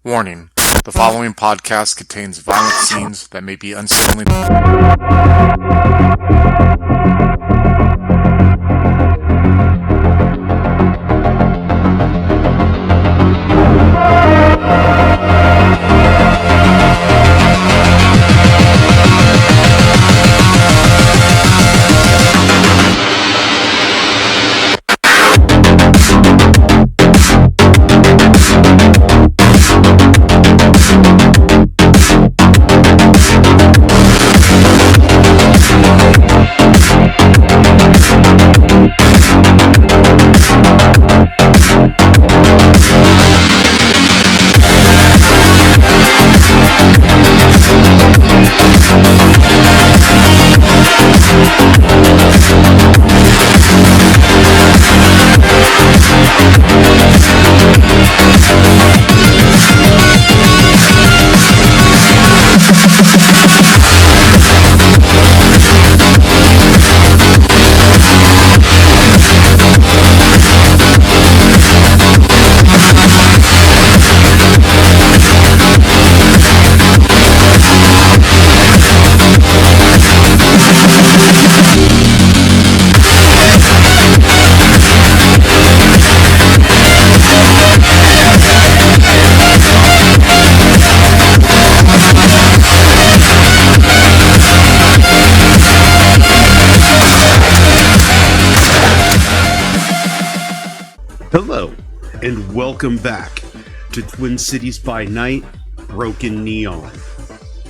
Warning: the following podcast contains violent scenes that may be unsettling. Hello, and welcome back to Twin Cities by Night, Broken Neon.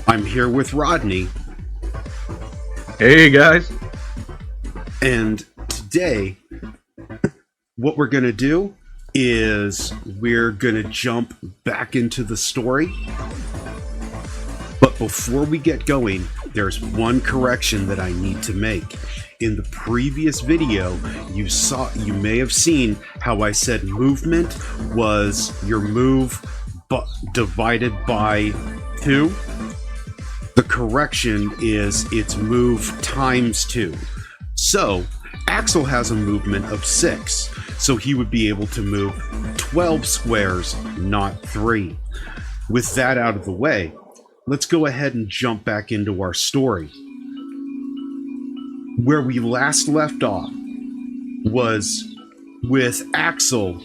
I'm here with Rodney. Hey guys. And today, what we're going to do is we're going to jump back into the story. But before we get going, there's one correction that I need to make. In the previous video, you may have seen how I said movement was your move divided by 2. The correction is it's move times 2. So Axel has a movement of 6, so he would be able to move 12 squares, not 3. With that out of the way, let's go ahead and jump back into our story. Where we last left off was with Axel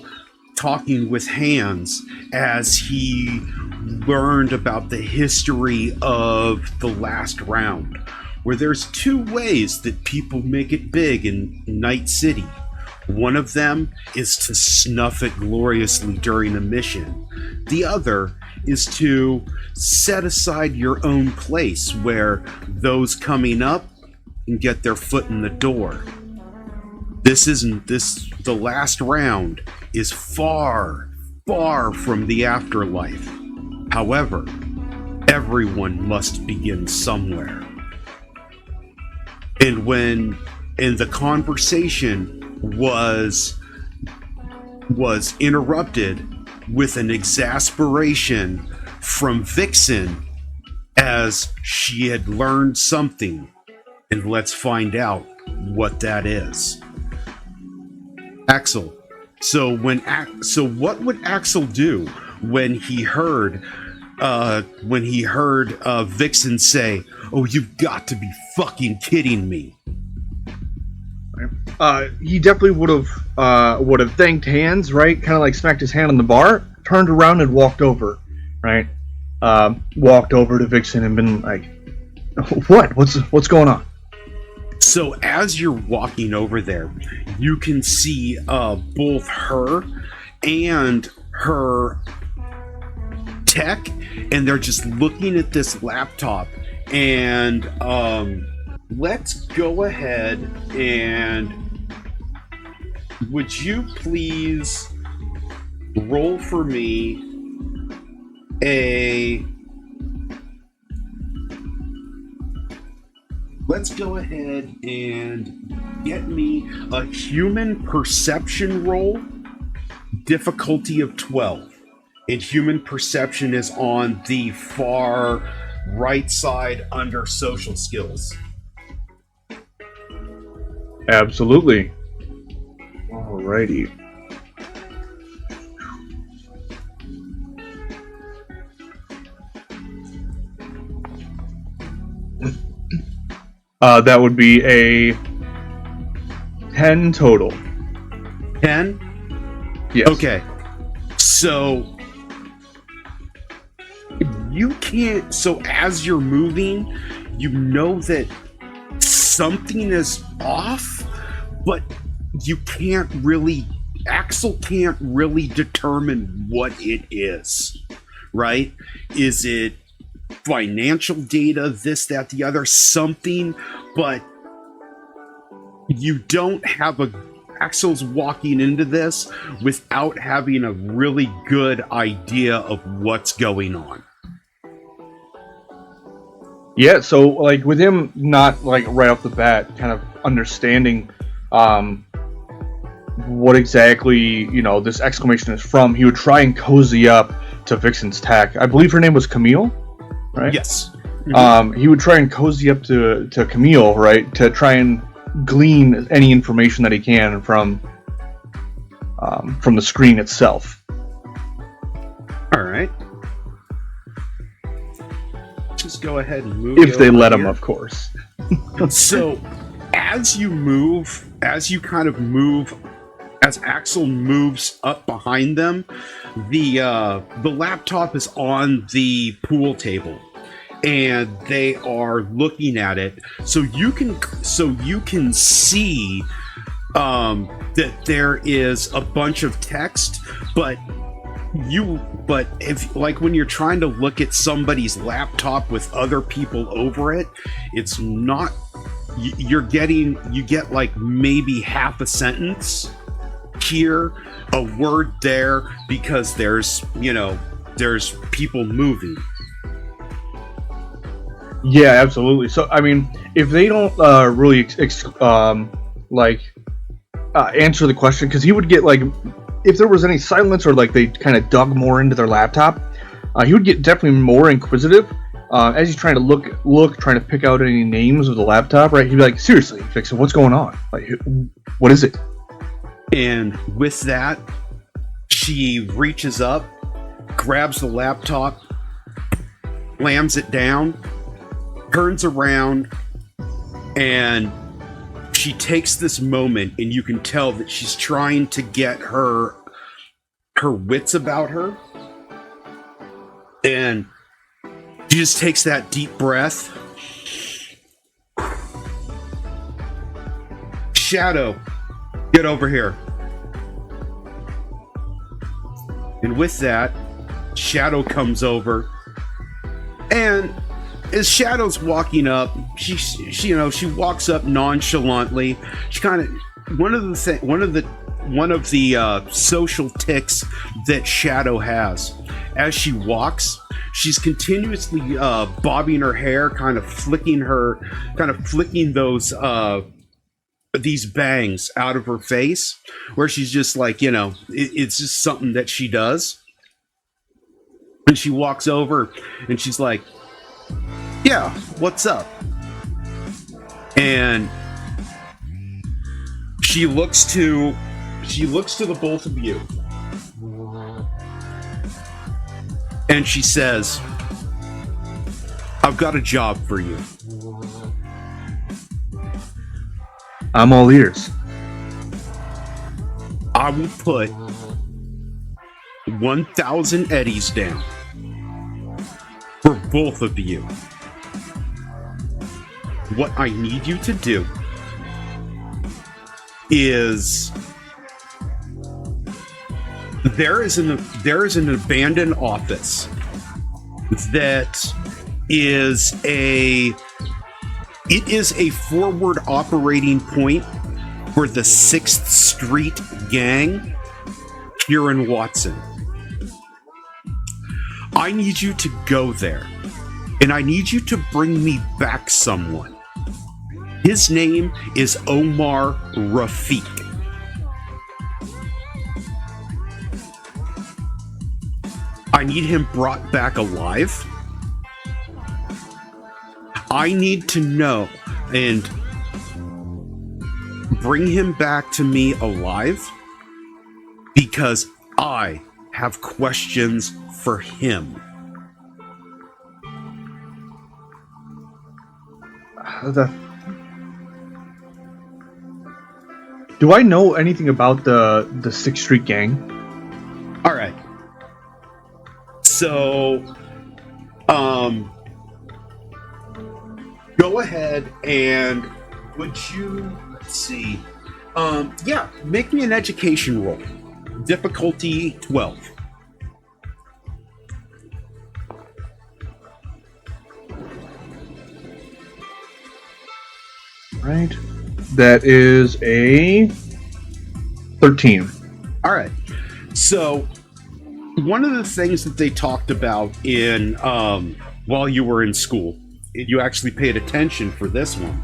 talking with Hans as he learned about the history of the last round, where there's 2 ways that people make it big in Night City. One of them is to snuff it gloriously during a mission. The other is to set aside your own place where those coming up and get their foot in the door. The last round is far, far from the afterlife. However, everyone must begin somewhere. And the conversation was interrupted with an exasperation from Vixxen as she had learned something. And let's find out what that is. Axel. So what would Axel do when he heard Vixxen say, "Oh, you've got to be fucking kidding me"? He definitely would have thanked Hans, right? Kind of like smacked his hand on the bar, turned around and walked over, right? Walked over to Vixxen and been like, "What? What's going on?" So as you're walking over there, you can see both her and her tech, and they're just looking at this laptop. And let's go ahead and would you please roll for me let's go ahead and get me a human perception roll, difficulty of 12. And human perception is on the far right side under social skills. Absolutely. Alrighty. That would be a 10 total. 10? Yes. Okay. So you can't. So as you're moving, you know that something is off, but you can't really. Axel can't really determine what it is, right? Is it financial data, this, that, the other, something, but you don't have a. Axel's walking into this without having a really good idea of what's going on. Yeah, so like with him not like right off the bat kind of understanding what exactly, this exclamation is from, he would try and cozy up to Vixxen's tack. I believe her name was Camille, right? Yes. He would try and cozy up to Camille, right, to try and glean any information that he can from the screen itself. All right. Just go ahead and move. If they let him, of course. So, as you kind of move, as Axel moves up behind them, the laptop is on the pool table, and they are looking at it. So you can see that there is a bunch of text, but if like when you're trying to look at somebody's laptop with other people over it, it's not. You get like maybe half a sentence here, a word there, because there's people moving. Yeah, absolutely. So, I mean, if they don't really answer the question, because he would get like, if there was any silence or like they kind of dug more into their laptop, he would get definitely more inquisitive as he's trying to look, trying to pick out any names of the laptop. Right? He'd be like, "Seriously, Vixxen, what's going on? Like, what is it?" And with that, she reaches up, grabs the laptop, slams it down, turns around, and she takes this moment, and you can tell that she's trying to get her wits about her. And she just takes that deep breath. Shadow, get over here. And with that, Shadow comes over, and as Shadow's walking up, she walks up nonchalantly. She kind of one of the social tics that Shadow has. As she walks, she's continuously bobbing her hair, kind of flicking those these bangs out of her face, where she's just like, it's just something that she does. And she walks over and she's like, "Yeah, what's up?" And she looks to the both of you, and she says, "I've got a job for you." I'm all ears. I will put 1,000 eddies down for both of you. What I need you to do is there is an abandoned office that is a forward operating point for the 6th Street gang here in Watson. I need you to go there, and I need you to bring me back someone. His name is Omar Rafiq. I need him brought back alive. I need to know and bring him back to me alive, because I have questions for him. Do I know anything about the 6th Street Gang? All right. So, go ahead and would you, let's see, yeah, make me an education roll. Difficulty 12. Right. That is a 13. All right. So, one of the things that they talked about in while you were in school, you actually paid attention for this one,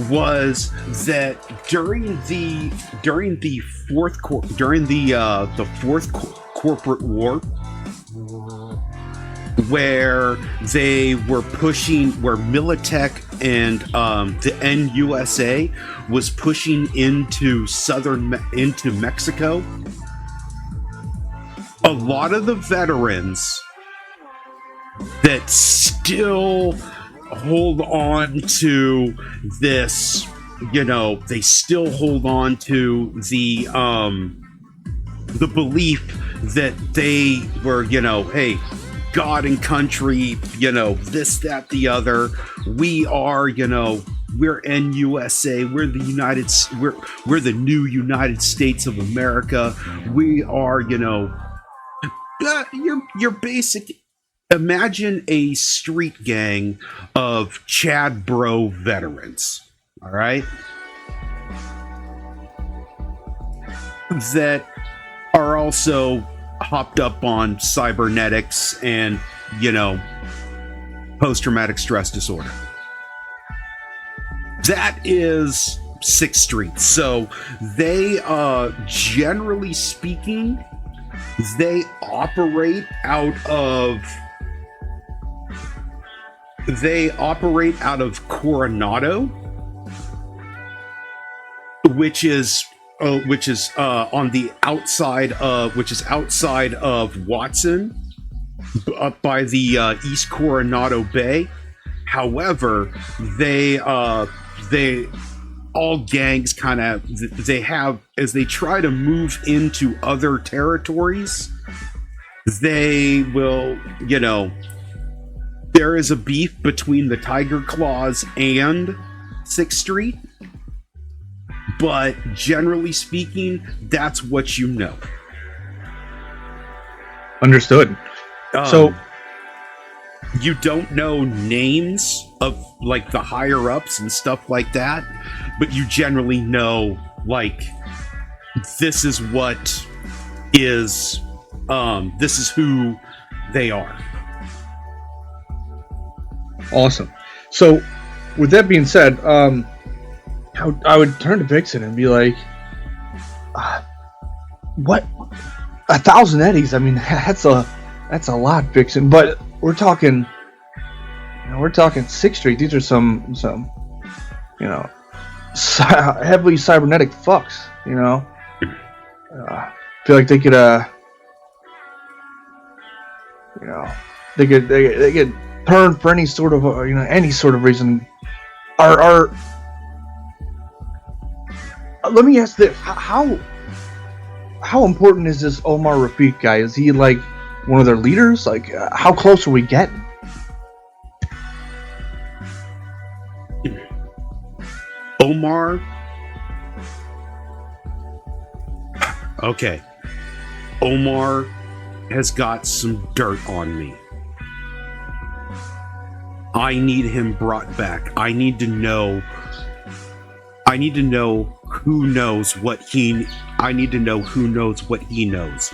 was that during the fourth corporate war, where they were pushing, where Militech and the NUSA was pushing into into Mexico, a lot of the veterans that still hold on to this, they still hold on to the belief that they were, hey, God and country, this, that, the other. We are, we're NUSA. We're the we're the new United States of America. We are, your basic. Imagine a street gang of Chad Bro veterans. All right, that are also hopped up on cybernetics and, post-traumatic stress disorder. That is 6th Street. So they, generally speaking, they operate out of Coronado, which is on the outside of, which is outside of Watson, up by the East Coronado Bay. However, they all gangs kind of, they have, as they try to move into other territories, they will, there is a beef between the Tiger Claws and 6th Street. But generally speaking, that's what you know. Understood. So you don't know names of like the higher ups and stuff like that, but you generally know like this is what is this is who they are. Awesome. So with that being said, I would turn to Vixxen and be like, what? 1,000 eddies? I mean, that's a lot, Vixxen. But we're talking 6th Street. These are some heavily cybernetic fucks. Feel like they could they could turn for any sort of any sort of reason. Let me ask this: how important is this Omar Rafiq guy? Is he like one of their leaders? Like, how close are we getting? Omar. Okay. Omar has got some dirt on me. I need him brought back. I need to know who knows what he knows.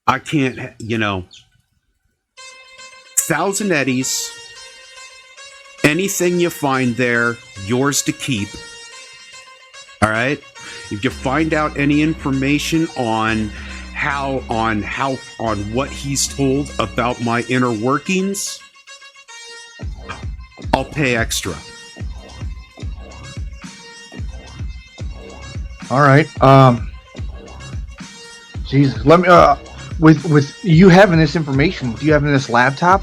I can't, 1,000 eddies. Anything you find there, yours to keep. All right? If you find out any information on what he's told about my inner workings, I'll pay extra. All right. Jesus, let me. With you having this information, do you have in this laptop?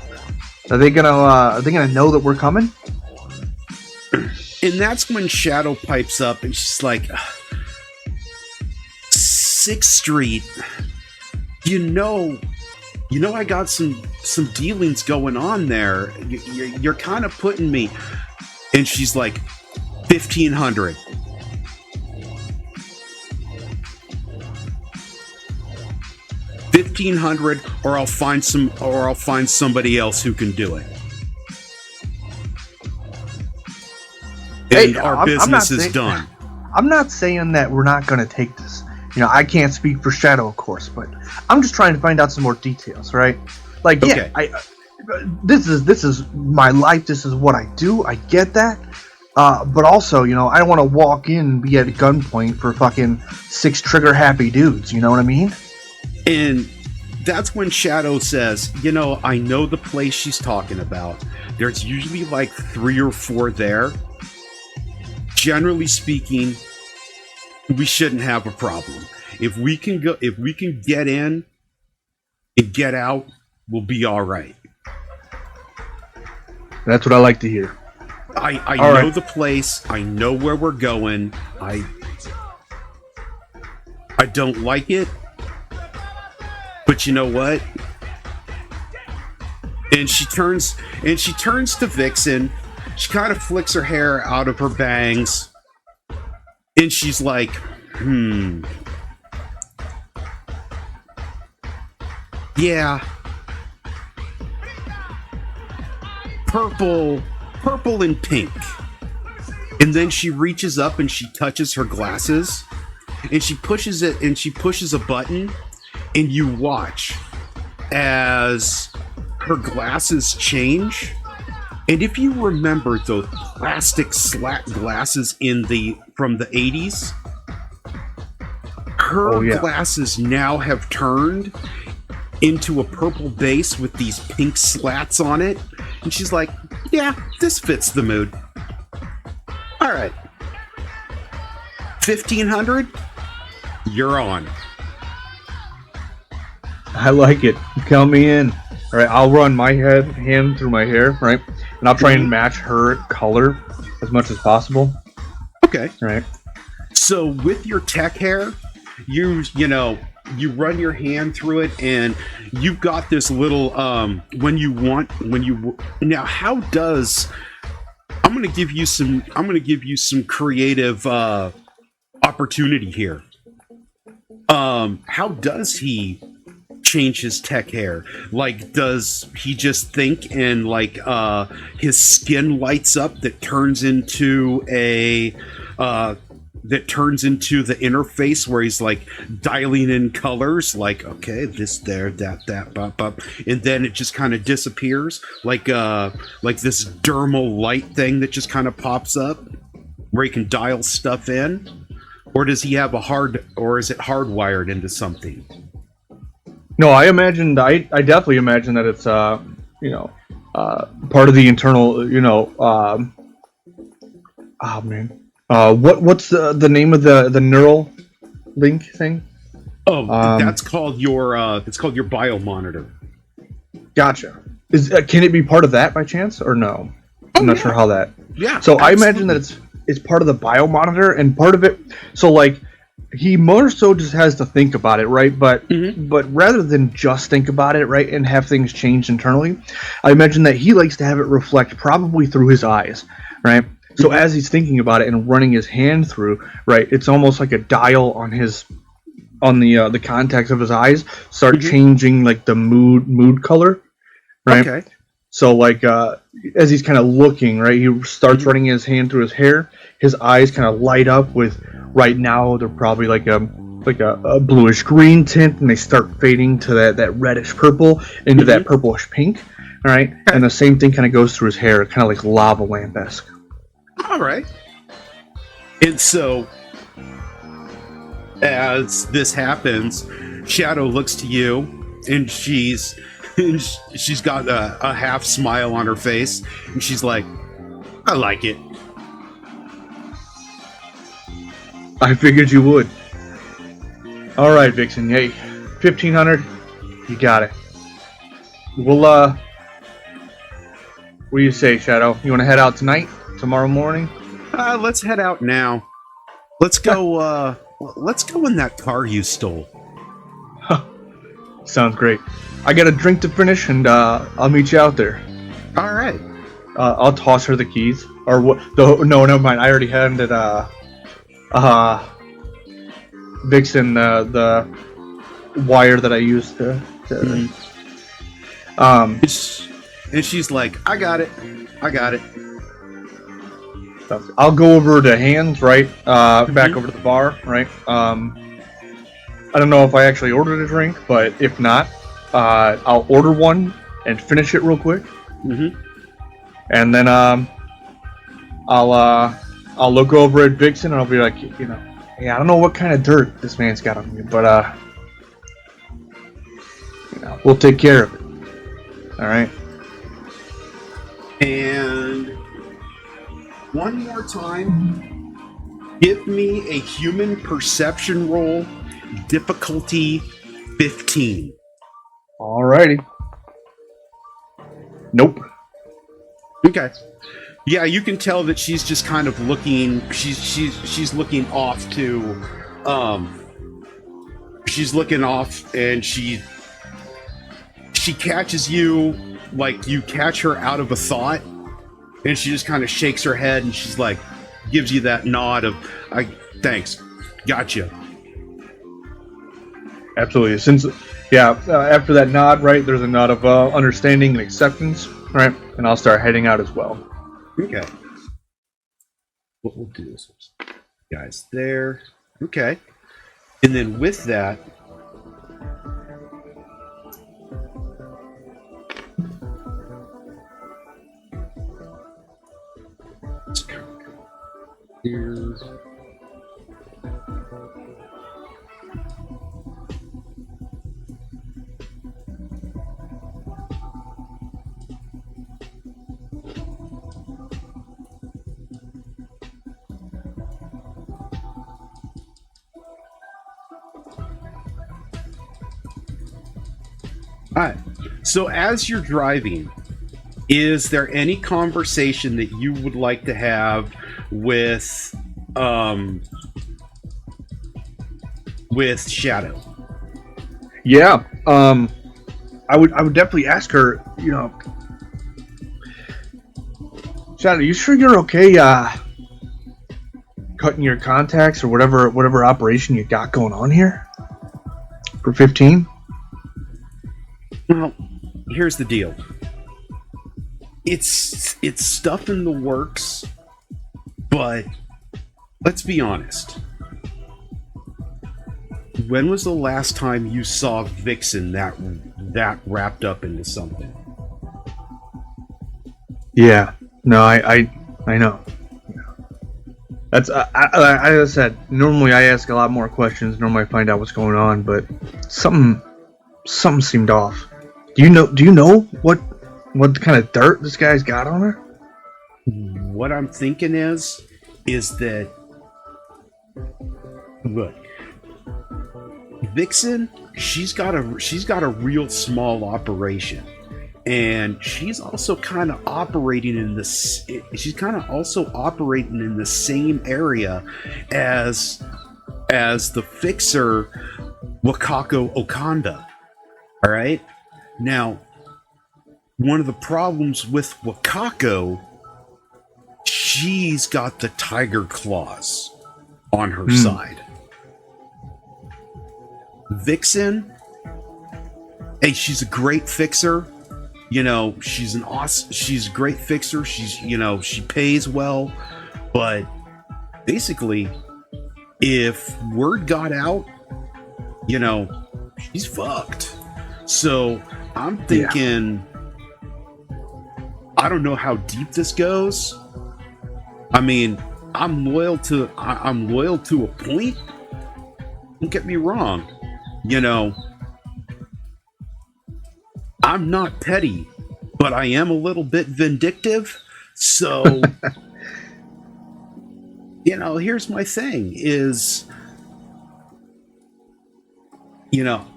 Are they gonna know that we're coming? And that's when Shadow pipes up and she's like, 6th Street, you know I got some dealings going on there. You're kind of putting me. And she's like, 1,500. $1,500, or I'll find somebody else who can do it. And our business is done. I'm not saying that we're not going to take this. I can't speak for Shadow, of course, but I'm just trying to find out some more details, right? Like, okay. Yeah, this is my life. This is what I do. I get that. But also, I don't want to walk in and be at gunpoint for fucking 6 trigger happy dudes. You know what I mean? And that's when Shadow says, I know the place she's talking about. There's usually like 3 or 4 there. Generally speaking, we shouldn't have a problem. If we can get in and get out, we'll be all right. That's what I like to hear. I know the place. I know where we're going. I don't like it, but you know what? And she turns to Vixxen. She kind of flicks her hair out of her bangs, and she's like, yeah, purple and pink. And then she reaches up and she touches her glasses, and she pushes it, and she pushes a button, and you watch as her glasses change. And if you remember those plastic slat glasses from the 80s, her glasses now have turned into a purple base with these pink slats on it. And she's like, yeah, this fits the mood. All right. 1,500? You're on. I like it. Count me in. All right, I'll run my hand through my hair, right? And I'll try and match her color as much as possible. Okay. All right. So with your tech hair, you run your hand through it, and you've got this little now how does I'm going to give you some creative opportunity here. How does he change his tech hair? Like, does he just think and like his skin lights up that turns into the interface where he's like dialing in colors, like, okay, this, there, that, bop, and then it just kind of disappears, like this dermal light thing that just kind of pops up where he can dial stuff in? Or does he have or is it hardwired into something? No, I definitely imagine that it's part of the internal, what's the name of the neural link thing? Oh, that's called your bio monitor. Gotcha. Can it be part of that by chance or no? I'm not sure how that. Yeah. So absolutely. I imagine that it's part of the bio monitor and part of it. So like he more so just has to think about it, right? But rather than just think about it, right, and have things change internally, I imagine that he likes to have it reflect probably through his eyes, right? So as he's thinking about it and running his hand through, right, it's almost like a dial on the contacts of his eyes start changing like the mood color, right? Okay. So like as he's kind of looking, right, he starts running his hand through his hair. His eyes kind of light up with, right now they're probably like a bluish green tint, and they start fading to that reddish purple into that purplish pink, all right? And the same thing kind of goes through his hair, kind of like lava lamp-esque. All right. And so as this happens, Shadow looks to you, and she's got a half smile on her face, and she's like, I like it. I figured you would. All right, Vixxen. Hey, 1,500. You got it. We'll What do you say, Shadow? You want to head out tonight? Tomorrow morning? Let's head out now. Let's go. Let's go in that car you stole. Sounds great. I got a drink to finish, and I'll meet you out there. All right. I'll toss her the keys. Or what? No, never mind. I already handed Vixxen the wire that I used to And she's like, I got it. I'll go over to Hands, right? Back over to the bar, right? I don't know if I actually ordered a drink, but if not, I'll order one and finish it real quick. Mm-hmm. And then I'll look over at Vixxen and I'll be like, hey, I don't know what kind of dirt this man's got on me, but we'll take care of it. All right. And one more time, give me a human perception roll, difficulty 15. Alrighty. Nope. Okay. Yeah, you can tell that she's just kind of looking. She's looking off to, she's looking off, and she catches you like you catch her out of a thought, and she just kind of shakes her head, and she's like, gives you that nod of, thanks, gotcha. Absolutely. After that nod, right, there's a nod of understanding and acceptance, right? And I'll start heading out as well. Okay. What we'll do is, guys, there. Okay. And then with that, here's all right. So as you're driving, is there any conversation that you would like to have with Shadow? Yeah. I would definitely ask her, Shadow, you sure you're okay cutting your contacts or whatever operation you got going on here for 15? Well, here's the deal. It's stuff in the works, but let's be honest. When was the last time you saw Vixxen that wrapped up into something? Yeah. No, I know. That's as I said. Normally, I ask a lot more questions. Normally, I find out what's going on, but something seemed off. Do you know what kind of dirt this guy's got on her? What I'm thinking is that, look, Vixxen, she's got a real small operation, and she's also kind of operating in this. She's kind of also operating in the same area as the fixer Wakako Okanda. All right. Now, one of the problems with Wakako, she's got the tiger claws on her side. Vixxen, hey, she's a great fixer. She's a great fixer. She pays well, but basically, if word got out, she's fucked. So I'm thinking, I don't know how deep this goes. I mean, I'm loyal to a point. Don't get me wrong. I'm not petty, but I am a little bit vindictive. So, here's my thing is,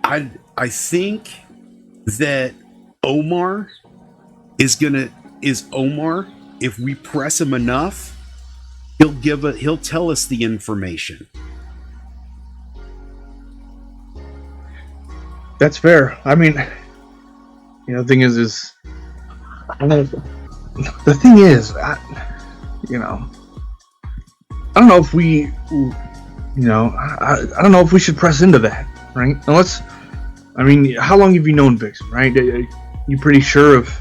I think that Omar is gonna is Omar, if we press him enough, he'll tell us the information. That's fair. I mean, the thing is I don't know. The thing is, I don't know if we, I don't know if we should press into that, right? Unless, how long have you known Vixxen, right? You pretty sure of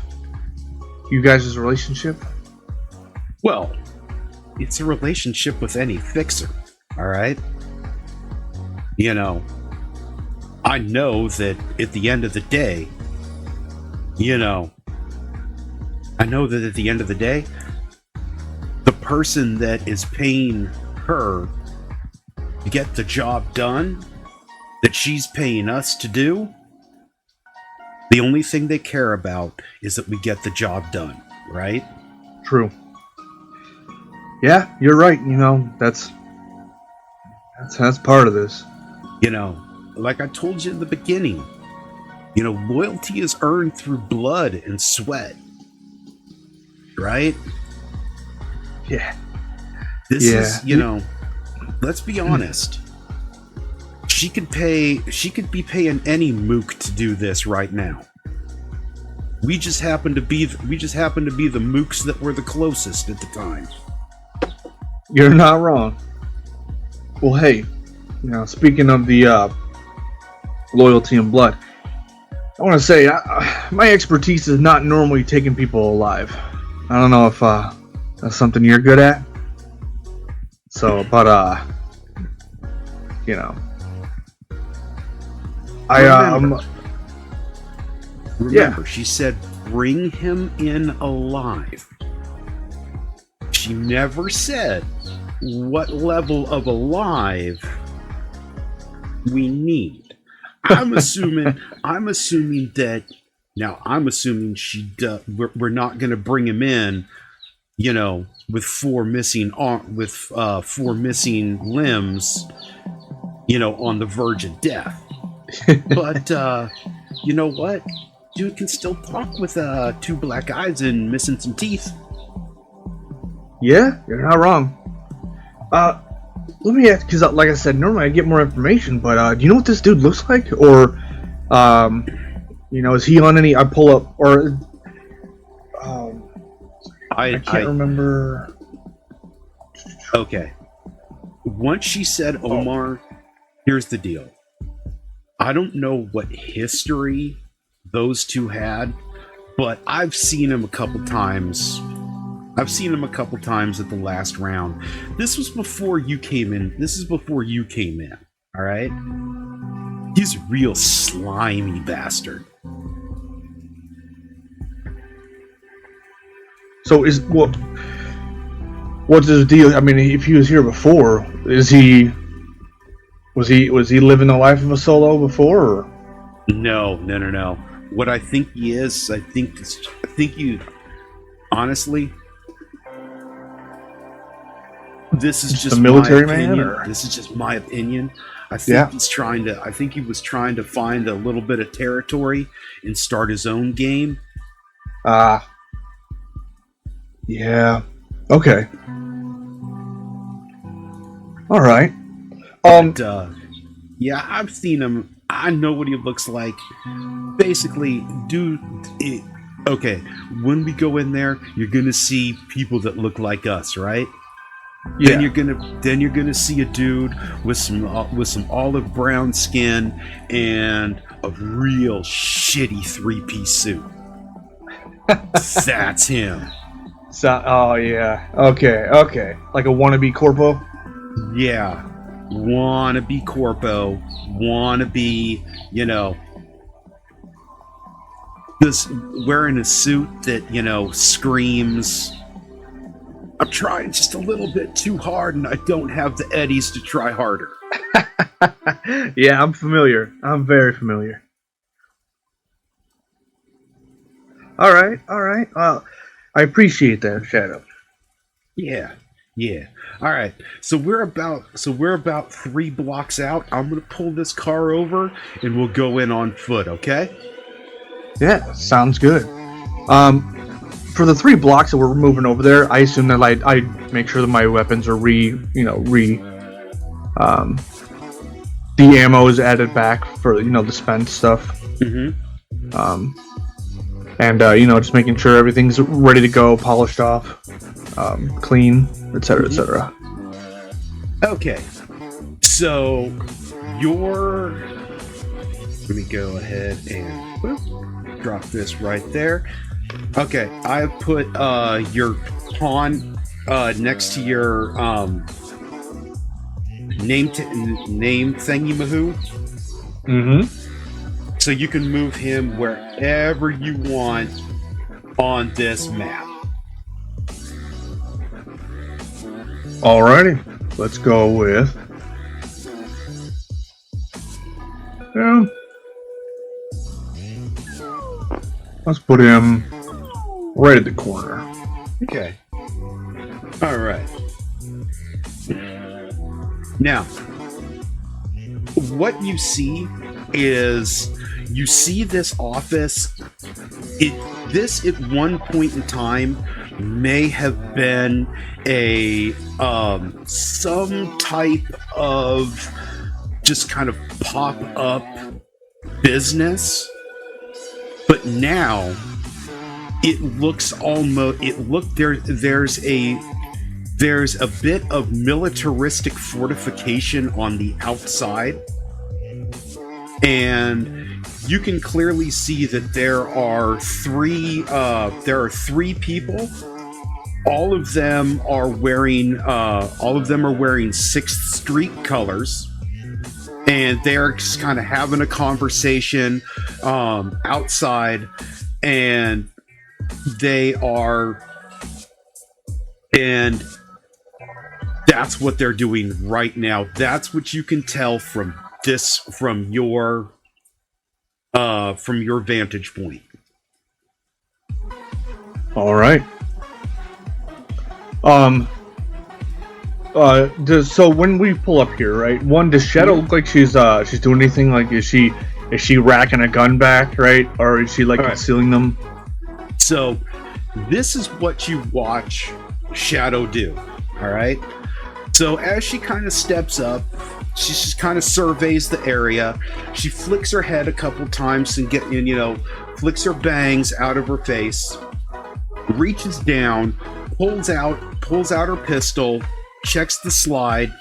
you guys' relationship? Well, it's a relationship with any fixer, all right? I know that at the end of the day, the person that is paying her to get the job done, that she's paying us to do, the only thing they care about is that we get the job done, right? True. Yeah, you're right. That's part of this. Like I told you in the beginning, loyalty is earned through blood and sweat, right? Yeah. This is, let's be honest. She could be paying any mook to do this right now. We just happen to be the mooks that were the closest at the time. You're not wrong. Well, hey, speaking of the loyalty and blood, I want to say my expertise is not normally taking people alive. I don't know if that's something you're good at. So, but Remember, she said bring him in alive. She never said what level of alive we need. I'm assuming that now. I'm assuming we're not going to bring him in, with four missing limbs, on the verge of death. But you know what? Dude can still talk with two black eyes and missing some teeth. Yeah, you're not wrong. Let me ask, because like I said, normally I get more information, but do you know what this dude looks like? Or, is he on any, I pull up, or, I can't remember. Okay. Once she said Omar, here's the deal. I don't know what history those two had, but I've seen him a couple times. At the last round. This was before you came in. All right? He's a real slimy bastard. So what's his deal? If he was here before, was he living the life of a solo before? Or? No. What I think he is, honestly, this is just a military my man. Opinion. This is just my opinion. I think he was trying to find a little bit of territory and start his own game. Yeah. Okay. All right. Yeah, I've seen him. I know what he looks like. Basically, okay, when we go in there, you're gonna see people that look like us, right? Yeah. Then you're gonna see a dude with some olive brown skin and a real shitty 3-piece suit. That's him. So, oh yeah. Okay. Like a wannabe corpo. Yeah, wannabe corpo, wannabe, this wearing a suit that screams, I'm trying just a little bit too hard and I don't have the eddies to try harder. Yeah, I'm familiar. I'm very familiar. All right. Well, I appreciate that, Shadow. Yeah. All right. So we're about 3 blocks out. I'm gonna pull this car over and we'll go in on foot. Okay? Yeah, sounds good. for the 3 blocks that we're moving over there, I assume that I make sure that my weapons are the ammo is added back for the spent stuff. And just making sure everything's ready to go, polished off, clean, etc., etc. Okay, so let me go ahead and drop this right there. Okay, I put your pawn next to your name thingy-mahoo. So you can move him wherever you want on this map. Alrighty, let's go with. Let's put him right at the corner. Okay. All right. Now, what you see is this office. This at one point in time may have been a some type of just kind of pop-up business, but now it looks almost there's a bit of militaristic fortification on the outside, and you can clearly see that there are three people. All of them are wearing 6th Street colors, and they're just kind of having a conversation outside, and that's what they're doing right now. That's what you can tell from your vantage point. All right. So when we pull up here, right? One, does Shadow look like she's doing anything? Like, is she racking a gun back, right? Or is she concealing them? So this is what you watch Shadow do. All right. So as she kind of steps up, she just kind of surveys the area. She flicks her head a couple times and flicks her bangs out of her face. Reaches down, pulls out her pistol, checks the slide.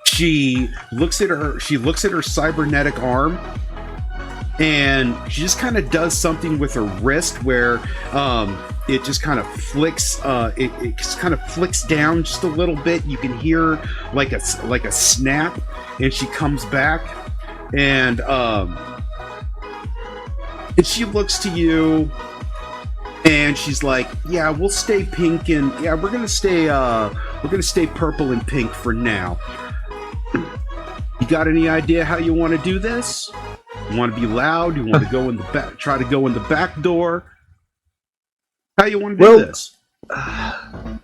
She looks at her cybernetic arm, and she just kind of does something with her wrist where it just kind of flicks. It just kind of flicks down just a little bit. You can hear like a snap, and she comes back, and she looks to you, and she's like, "Yeah, we'll stay pink, and yeah, we're gonna stay purple and pink for now. You got any idea how you want to do this? You want to be loud? You want to go in the back? Try to go in the back door? How you want to do this?"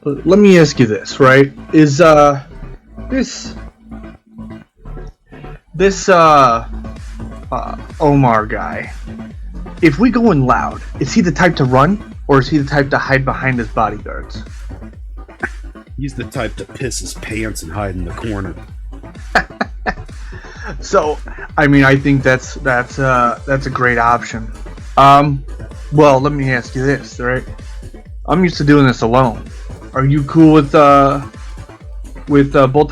Let me ask you this, right? Is this Omar guy, if we go in loud, is he the type to run, or is he the type to hide behind his bodyguards? He's the type to piss his pants and hide in the corner. So, I mean, I think that's a great option. Well, let me ask you this, right? I'm used to doing this alone. Are you cool with both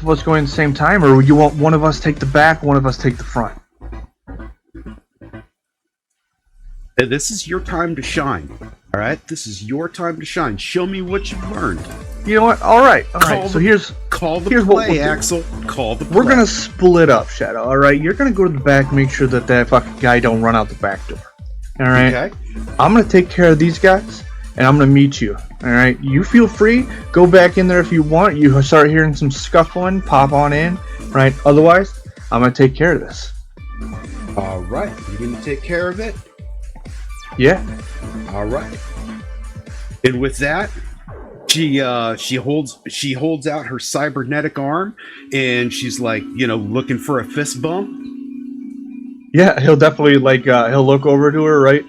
of us going at the same time, or would you want one of us take the back, one of us take the front? Hey, this is your time to shine. All right, this is your time to shine. Show me what you've learned. You know what? All right. So here's what we'll Axel. Call the play. We're gonna split up, Shadow. All right, you're gonna go to the back, make sure that fucking guy don't run out the back door. All right. Okay. I'm gonna take care of these guys, and I'm gonna meet you. All right. You feel free. Go back in there if you want. You start hearing some scuffling, pop on in. Right. Otherwise, I'm gonna take care of this. All right. You're gonna take care of it. Yeah. All right. And with that, she holds out her cybernetic arm, and she's like, looking for a fist bump. Yeah, he'll definitely he'll look over to her, right?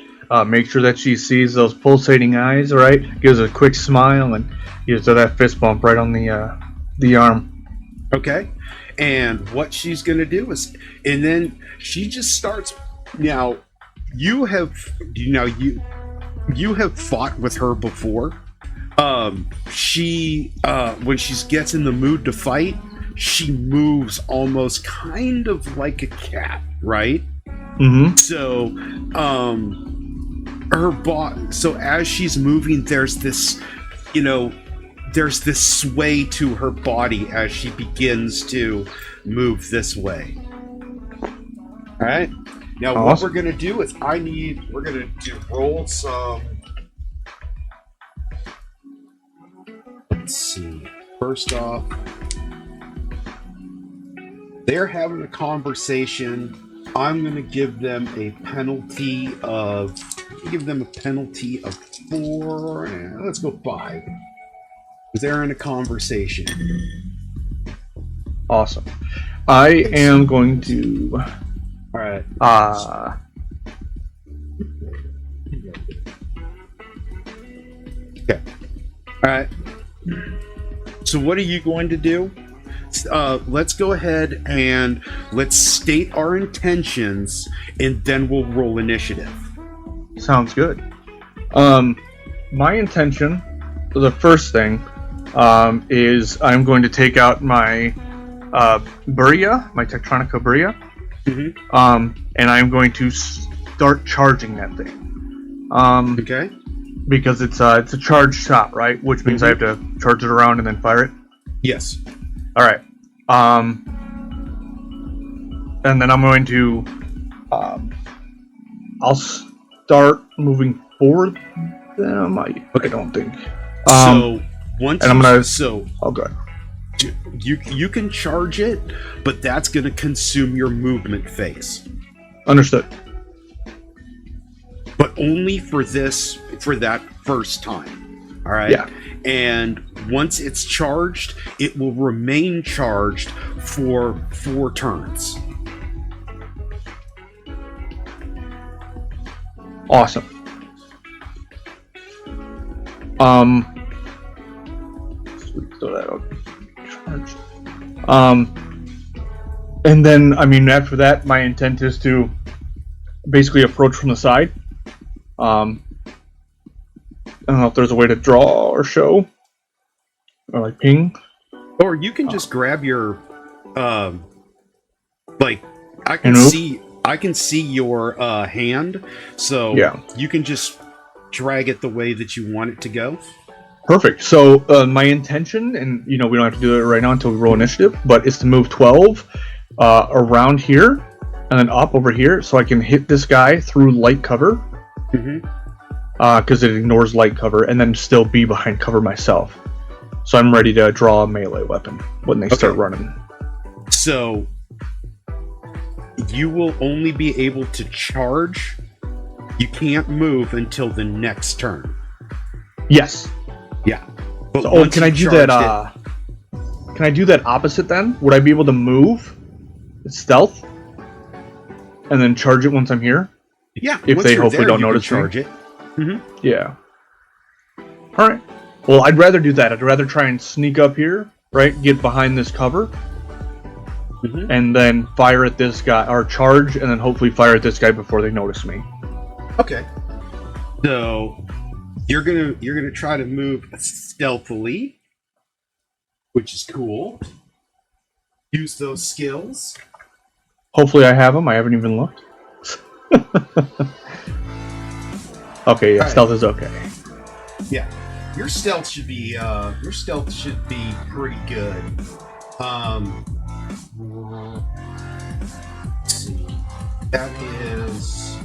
Make sure that she sees those pulsating eyes, right? Gives a quick smile and gives her that fist bump right on the arm. Okay. And what she's going to do is, and then she just starts. Now, you have fought with her before. She when she gets in the mood to fight, she moves almost kind of like a cat, right? Mm-hmm. So, so as she's moving, there's this sway to her body as she begins to move this way. All right. Now, awesome. What we're gonna do is we're gonna roll some. Let's see. First off, they're having a conversation. I'm going to give them a penalty of 4. Let's go 5. Because they're in a conversation. Awesome. I am going to. All right. Okay. All right. So what are you going to do? Let's go ahead and let's state our intentions, and then we'll roll initiative. Sounds good. My intention, the first thing, is I'm going to take out my Buria, my Tectronica Buria, and I'm going to start charging that thing. Okay. Because it's a charged shot, right? Which means I have to charge it around and then fire it. Yes. All right. And then I'm going to, I'll start moving forward. I don't think. So once and I'm gonna. Oh, good. You can charge it, but that's going to consume your movement phase. Understood. But only for that first time. All right. Yeah. And once it's charged, it will remain charged for 4 turns. Awesome. So that'll charge. And then after that, my intent is to basically approach from the side. I don't know if there's a way to draw or show, or like ping, or you can just grab your, I can see your hand, so yeah. You can just drag it the way that you want it to go. Perfect. So my intention, and we don't have to do it right now until we roll initiative, but it's to move 12 around here and then up over here, so I can hit this guy through light cover. Because it ignores light cover, and then still be behind cover myself. So I'm ready to draw a melee weapon when they start running. So you will only be able to charge. You can't move until the next turn. Yes. Yeah. But so, can I do that? Can I do that opposite then? Would I be able to move stealth and then charge it once I'm here? Yeah. If they hopefully don't notice charge it. Yeah. All right. Well, I'd rather do that. I'd rather try and sneak up here, right? Get behind this cover, and then fire at this guy, or charge, and then hopefully fire at this guy before they notice me. Okay. So you're gonna try to move stealthily, which is cool. Use those skills. Hopefully, I have them. I haven't even looked. Okay, yeah, stealth is okay. Yeah, your stealth should be pretty good. Let's see. That is.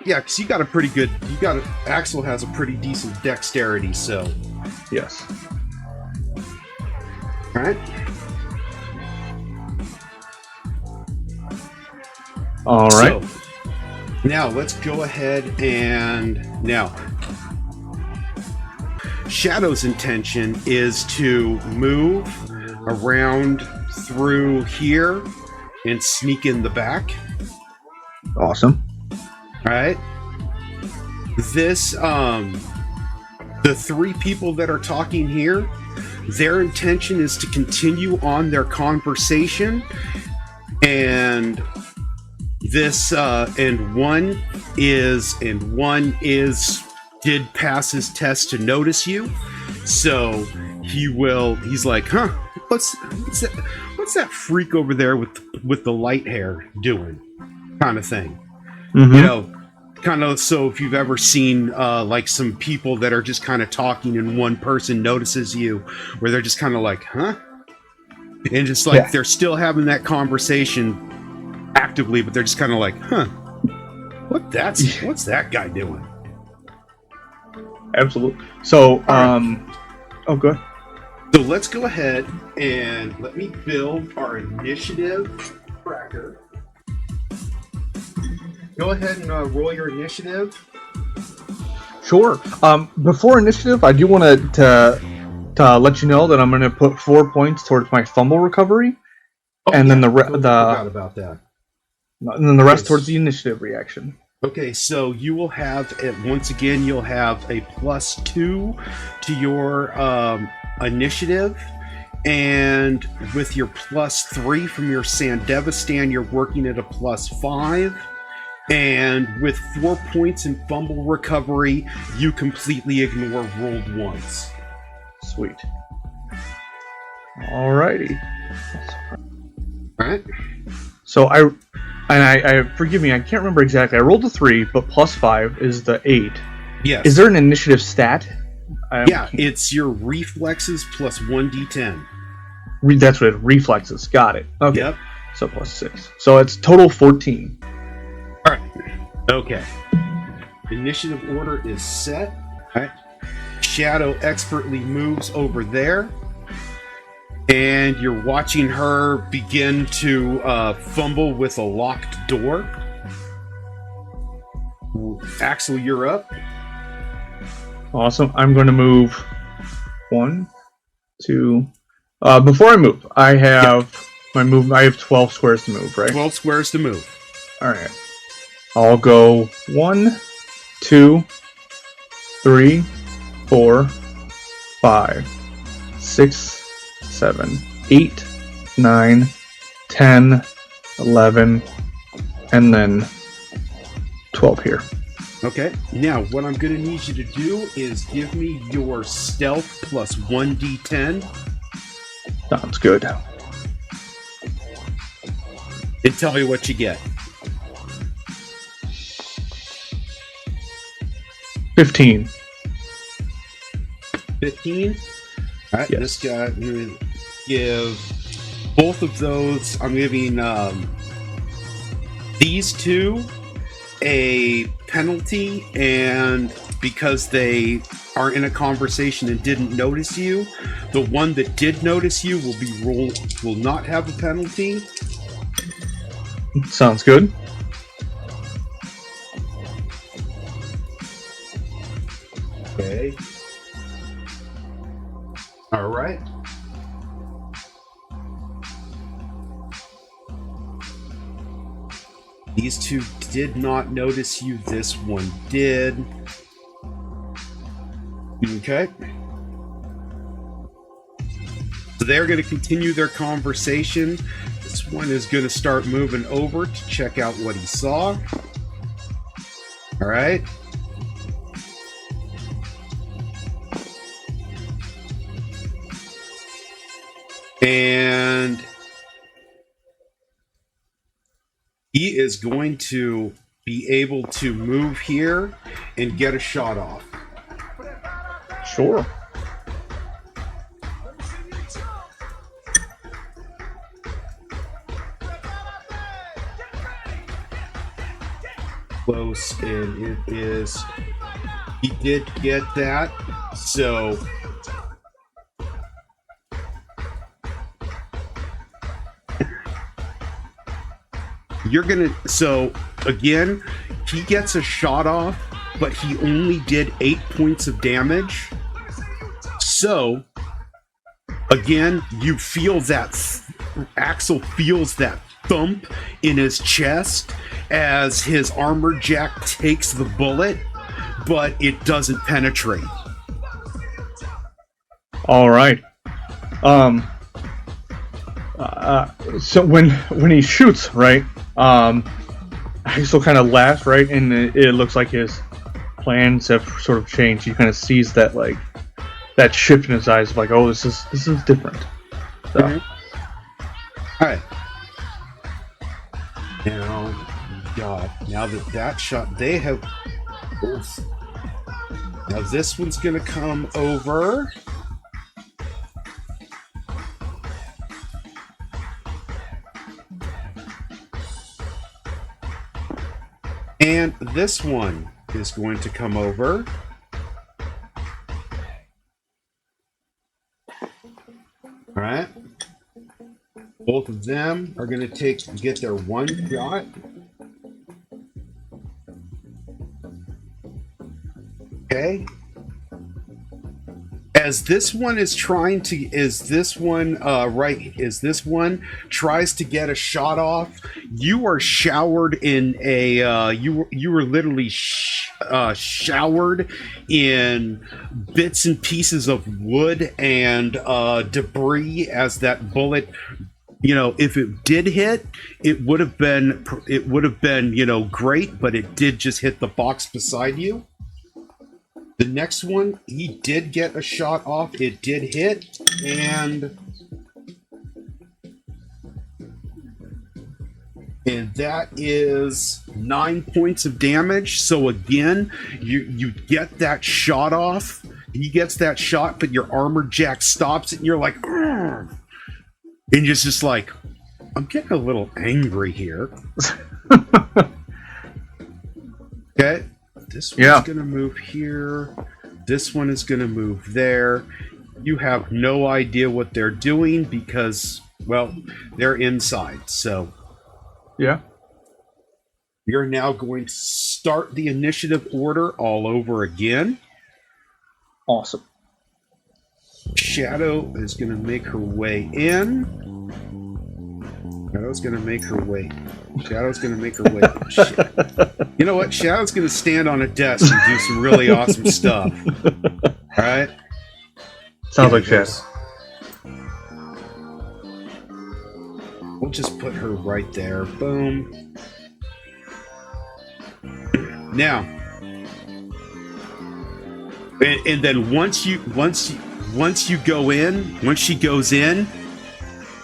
Yeah, because you got a pretty good. Axel has a pretty decent dexterity, so. Yes. All right. All right. So, now let's go ahead and Shadow's intention is to move around through here and sneak in the back. Awesome. All right. This, the three people that are talking here, their intention is to continue on their conversation, and this, and one did pass his test to notice you, so he's like, huh, what's that freak over there with the light hair doing, kind of thing. Mm-hmm. You know, kind of, so if you've ever seen like some people that are just kind of talking and one person notices you, where they're just kind of like, huh, and just like they're still having that conversation actively, but they're just kind of like, huh, what's that guy doing? Absolutely. So, oh, good. So let's go ahead and let me build our initiative tracker. Go ahead and roll your initiative. Sure. Before initiative, I do want to let you know that I'm going to put 4 points towards my fumble recovery, and then forgot about that. And then the rest towards the initiative reaction. Okay, so you will have, once again, you'll have a +2 to your initiative, and with your +3 from your Sandevistan, you're working at a +5, and with 4 points in fumble recovery, you completely ignore rolled ones. Sweet. Alrighty. Alright. So I forgive me, I can't remember exactly. I rolled a 3, but +5 is the 8. Yes. Is there an initiative stat? Yeah, it's your reflexes plus 1d10. That's what it reflexes. Got it. Okay. Yep. So +6. So it's total 14. Alright. Okay. Initiative order is set. Alright. Shadow expertly moves over there. And you're watching her begin to fumble with a locked door. Axel, you're up. Awesome. I'm going to move 1, 2. Before I move, I have my move. I have 12 squares to move, right? 12 squares to move. All right. I'll go 1, 2, 3, 4, 5, 6, 7, 8, 9, 10, 11, and then 12 here. Okay. Now, what I'm going to need you to do is give me your stealth plus 1d10. Sounds good. And tell me what you get. 15. 15? All right, Yes. This guy, I'm going to give both of those, I'm giving these two a penalty, and because they are in a conversation and didn't notice you, the one that did notice you will not have a penalty. Sounds good. Okay. All right. These two did not notice you. This one did. Okay. So they're going to continue their conversation. This one is going to start moving over to check out what he saw. All right. And he is going to be able to move here and get a shot off. Sure. Close, and it is. He did get that, so. You're gonna. So, again, he gets a shot off, but he only did 8 points of damage. So, again, you feel that Axel feels that thump in his chest as his armor jack takes the bullet, but it doesn't penetrate. All right. So when he shoots, right? Axel kind of laughs, right, and it looks like his plans have sort of changed. He kind of sees that that shift in his eyes, of like, oh, this is different. So. All right. Now that shot, they have. Now this one's gonna come over. And this one is going to come over. All right. Both of them are going to get their one shot. Okay. As this one tries to get a shot off, you are showered in you were literally showered in bits and pieces of wood and debris as that bullet. If it did hit, it would have been great, but it did just hit the box beside you. The next one, he did get a shot off. It did hit, and that is 9 points of damage. So again, you get that shot off. He gets that shot, but your armor jack stops it, and you're like, "Argh!" And you're just like, I'm getting a little angry here. Okay. This one's going to move here. This one is going to move there. You have no idea what they're doing because, well, they're inside. So, yeah. You're now going to start the initiative order all over again. Awesome. Shadow is going to make her way in. Shadow's going to make her way. Shit. You know what? Shadow's going to stand on a desk and do some really awesome stuff. All right? Sounds like Shadow. We'll just put her right there. Boom. Now, and then once she goes in,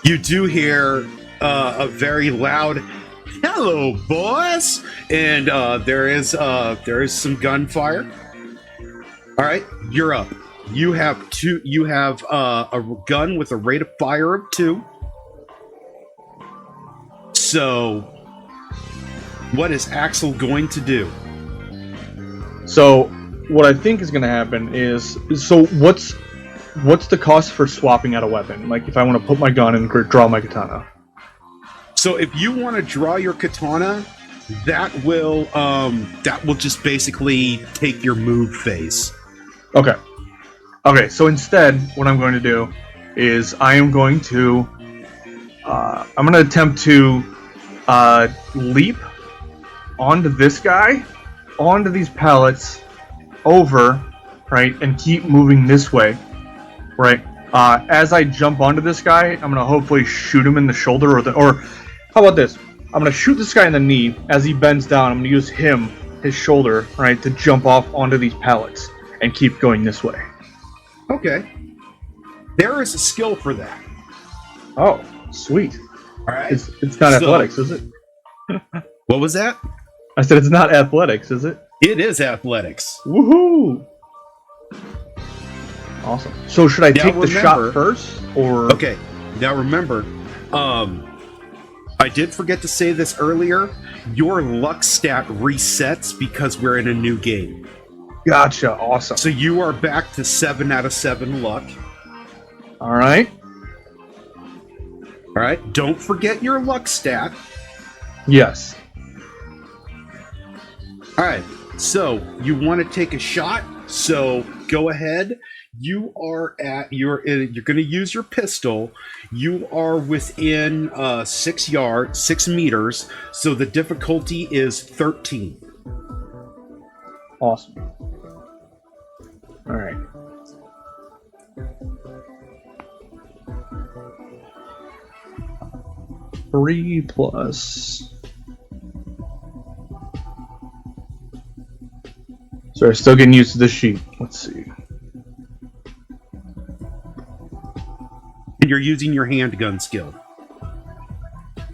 you do hear a very loud "Hello, boys!" and there is some gunfire. All right, you're up. You have a gun with a rate of fire of 2. So, what is Axel going to do? So, what I think is going to happen is, what's the cost for swapping out a weapon? Like, if I want to put my gun and draw my katana. So, if you want to draw your katana, that will just basically take your move phase. Okay. Okay. So instead, what I'm going to do is I'm going to attempt to leap onto this guy, onto these pallets, over, right, and keep moving this way, right. As I jump onto this guy, I'm gonna hopefully shoot him in the shoulder, or how about this? I'm gonna shoot this guy in the knee as he bends down. I'm gonna use his shoulder, right, to jump off onto these pallets and keep going this way. Okay. There is a skill for that. Oh, sweet. All right. It's not athletics, is it? What was that? I said it's not athletics, is it? It is athletics. Woohoo! Awesome. So should I take the shot first, or? Okay. Now remember, I did forget to say this earlier. Your luck stat resets because we're in a new game. Gotcha. Awesome. So you are back to 7 out of 7 luck. All right. All right. Don't forget your luck stat. Yes. All right. So you want to take a shot? So go ahead. You are at you're going to use your pistol. You are within 6 meters, so the difficulty is 13. Awesome. All right. Three plus. Sorry, still getting used to this sheet. Let's see. And you're using your handgun skill.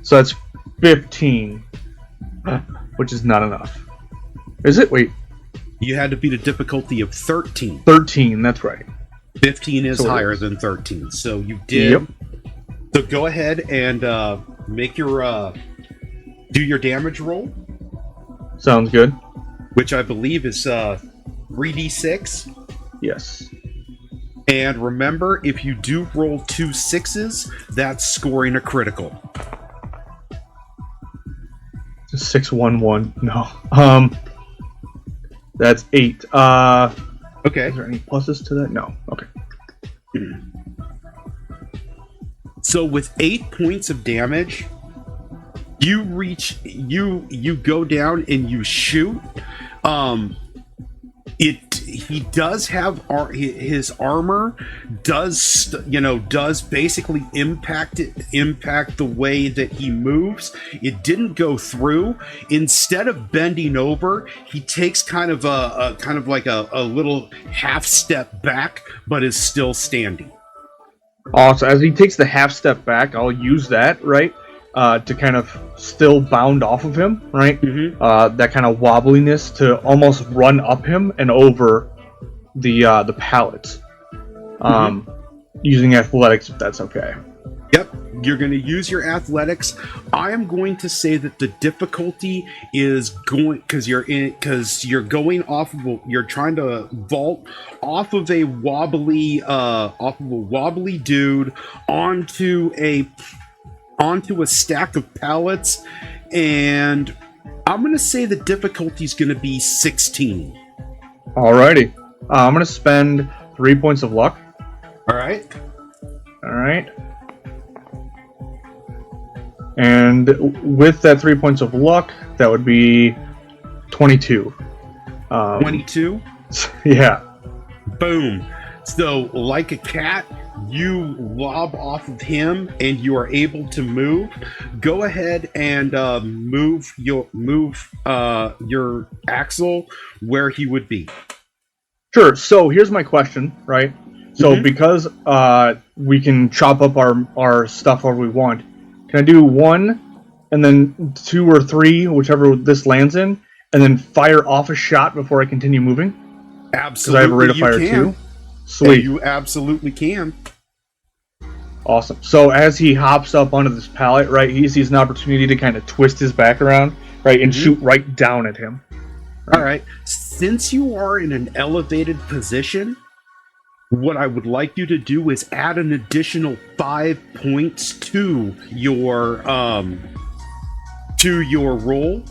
So that's 15, which is not enough. Is it? Wait. You had to beat a difficulty of 13. 13, that's right. 15 is So higher than 13. So you did. Yep. So go ahead and make your do your damage roll, Sounds good. which I believe is 3d6. Yes. And remember, if you do roll 2 6s, that's scoring a critical. 611. No. That's 8. Okay. Is there any pluses to that? No. Okay. So with 8 points of damage, you go down and you shoot. He does have his armor does basically impact the way that he moves. It didn't go through. Instead of bending over, he takes kind of a little half step back, but is still standing. So as he takes the half step back, I'll use that, right, to kind of still bound off of him, right? Mm-hmm. That kind of wobbliness to almost run up him and over the pallets. Using athletics, if that's okay. Yep, you're going to use your athletics. I am going to say that the difficulty is going because you're going off of you're trying to vault off of a wobbly dude onto a stack of pallets, and I'm going to say the difficulty is going to be 16. Alrighty. I'm going to spend 3 points of luck. All right. Alright. And with that 3 points of luck, that would be 22. 22. Yeah. Boom. So, like a cat, you lob off of him, and you are able to move. Go ahead and move your Axel where he would be. Sure. So here's my question, right? So because we can chop up our stuff however we want, can I do 1 and then 2 or 3, whichever this lands in, and then fire off a shot before I continue moving? Absolutely, because I have a rate of fire too. Sweet. You absolutely can. Awesome. So as he hops up onto this pallet, right, he sees an opportunity to kind of twist his back around, right, and shoot right down at him. All right. Since you are in an elevated position, what I would like you to do is add an additional 5 points to your roll.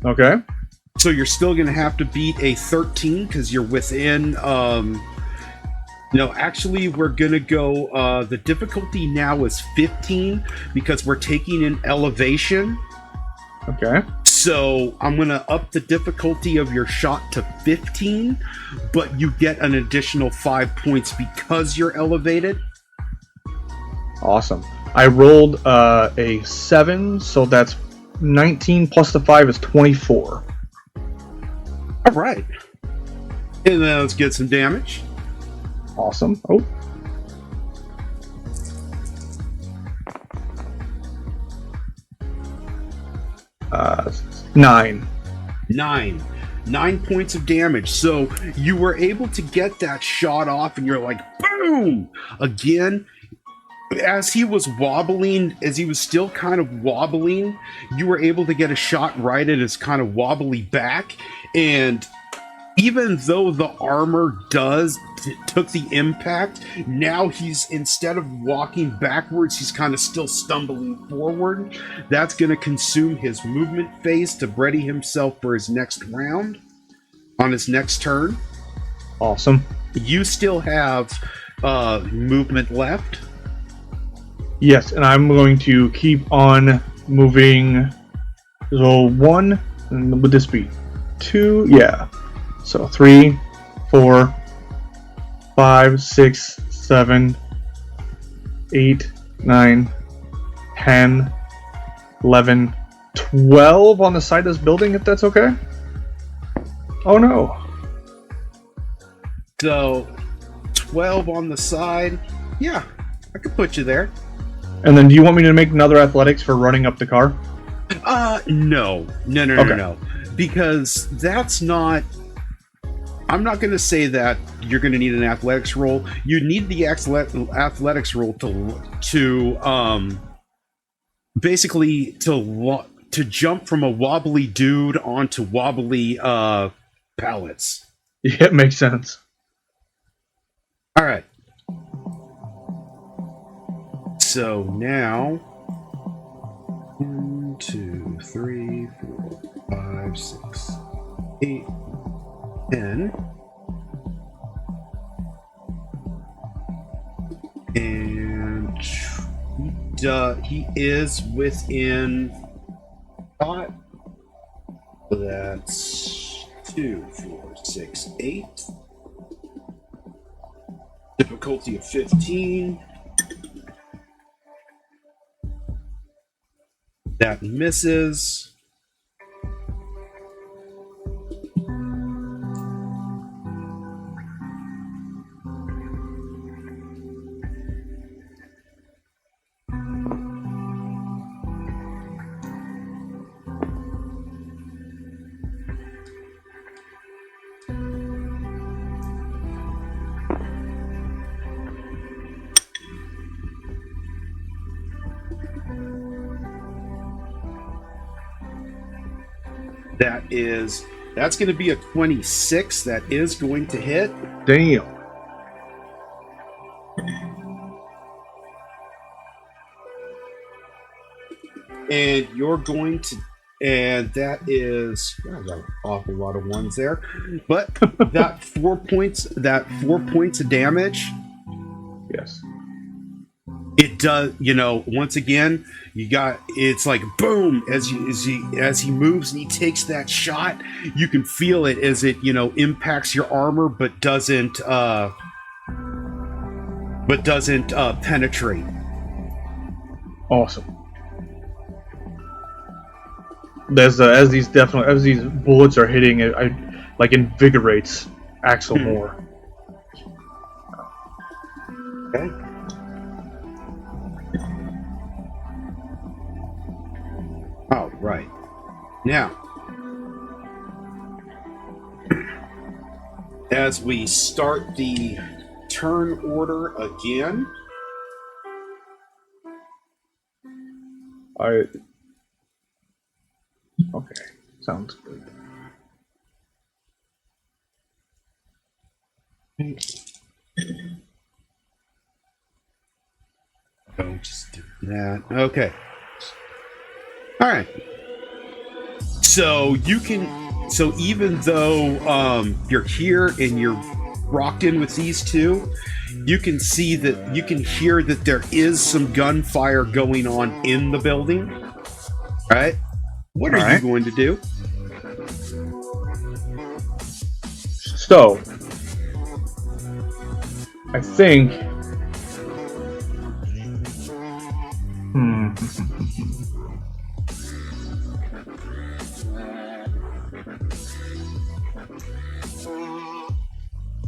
Okay. So you're still going to have to beat a 13 because you're within. No, actually, we're going to go. The difficulty now is 15 because we're taking an elevation. Okay. So I'm going to up the difficulty of your shot to 15, but you get an additional 5 points because you're elevated. Awesome. I rolled a 7, so that's 19 plus the 5 is 24. All right. And then let's get some damage. Awesome. Oh. Uh, 9. 9 points of damage. So you were able to get that shot off, and you're like, boom! Again, as he was still kind of wobbling, you were able to get a shot right at his kind of wobbly back. And even though the armor took the impact, now he's, instead of walking backwards, he's kind of still stumbling forward. That's going to consume his movement phase to ready himself for his next round on his next turn. Awesome. You still have movement left. Yes, and I'm going to keep on moving. So 1, and would this be 2? Yeah. So 3, 4, 5, 6, 7, 8, 9, 10, 11, 12 on the side of this building, if that's okay. Oh no. So 12 on the side. Yeah, I could put you there. And then do you want me to make another athletics for running up the car? No. Okay. No. Because that's not... I'm not going to say that you're going to need an athletics roll. You need the athletics roll to basically to jump from a wobbly dude onto wobbly pallets. Yeah, it makes sense. All right. So now 1, 2, 3, 4, 5, 6, 8, 10. And he is within thought. So that's 2, 4, 6, 8. Difficulty of 15. That misses. That's going to be a 26. That is going to hit. Damn. And you're going to, and that is, there's an awful lot of ones there, but that 4 points of damage. Yes. It does, once again, it's like boom, as he moves and he takes that shot, you can feel it as it, impacts your armor, but doesn't penetrate. Awesome. As these bullets are hitting, it invigorates Axel more. Okay. Oh, right. Now, as we start the turn order again. Okay, sounds good. Oh, just do that. Okay. All right. So even though you're here and you're rocked in with these two, you can see that you can hear that there is some gunfire going on in the building. All right. What are you going to do? So, I think.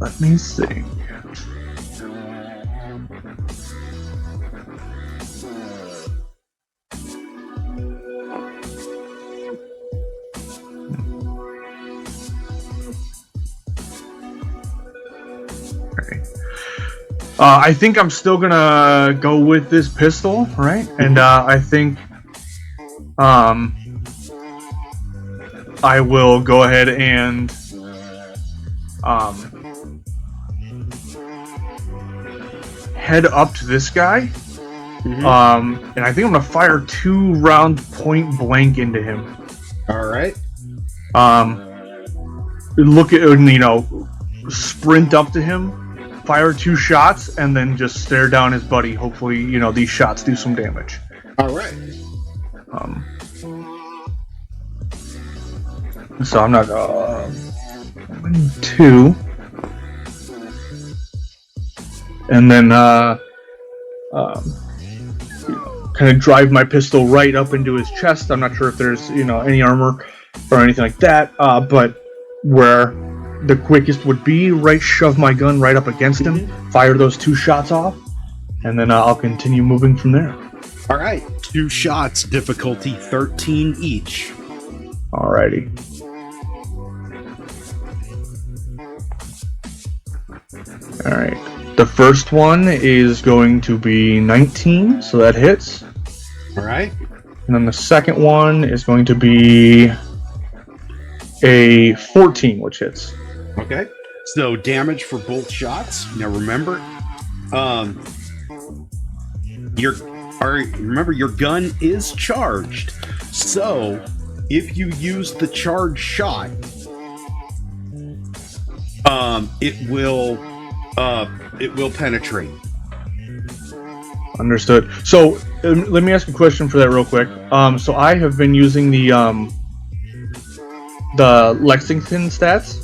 Let me see. I think I'm still gonna go with this pistol, right? And I think I will go ahead and head up to this guy. And I think I'm gonna fire 2 rounds point blank into him. All right. Look at sprint up to him, fire 2 shots, and then just stare down his buddy. Hopefully, these shots do some damage. All right. So I'm not 2, and then kind of drive my pistol right up into his chest. I'm not sure if there's any armor or anything like that, but where the quickest would be, shove my gun right up against him, fire those 2 shots off, and then I'll continue moving from there. All right. 2 shots, difficulty 13 each. Alrighty. Alright. The first one is going to be 19, so that hits. All right. And then the second one is going to be a 14, which hits. Okay. So damage for both shots. Now remember, remember your gun is charged. So if you use the charged shot, it will penetrate. Understood. So let me ask a question for that real quick. So I have been using the Lexington stats,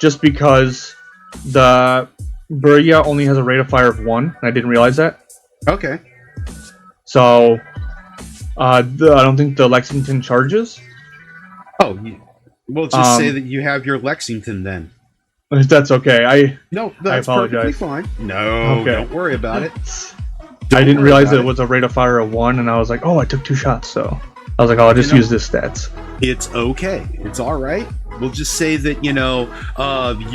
just because the Burya only has a rate of fire of 1, and I didn't realize that. Okay. So I don't think the Lexington charges. Oh, well, just say that you have your Lexington then. If that's okay. No, I that's apologize. perfectly fine. No, Don't worry about it. I didn't realize that it was a rate of fire of 1, and I was like, oh, I took 2 shots, so I was like, oh, I'll just use this stats. It's okay. It's all right. We'll just say that, you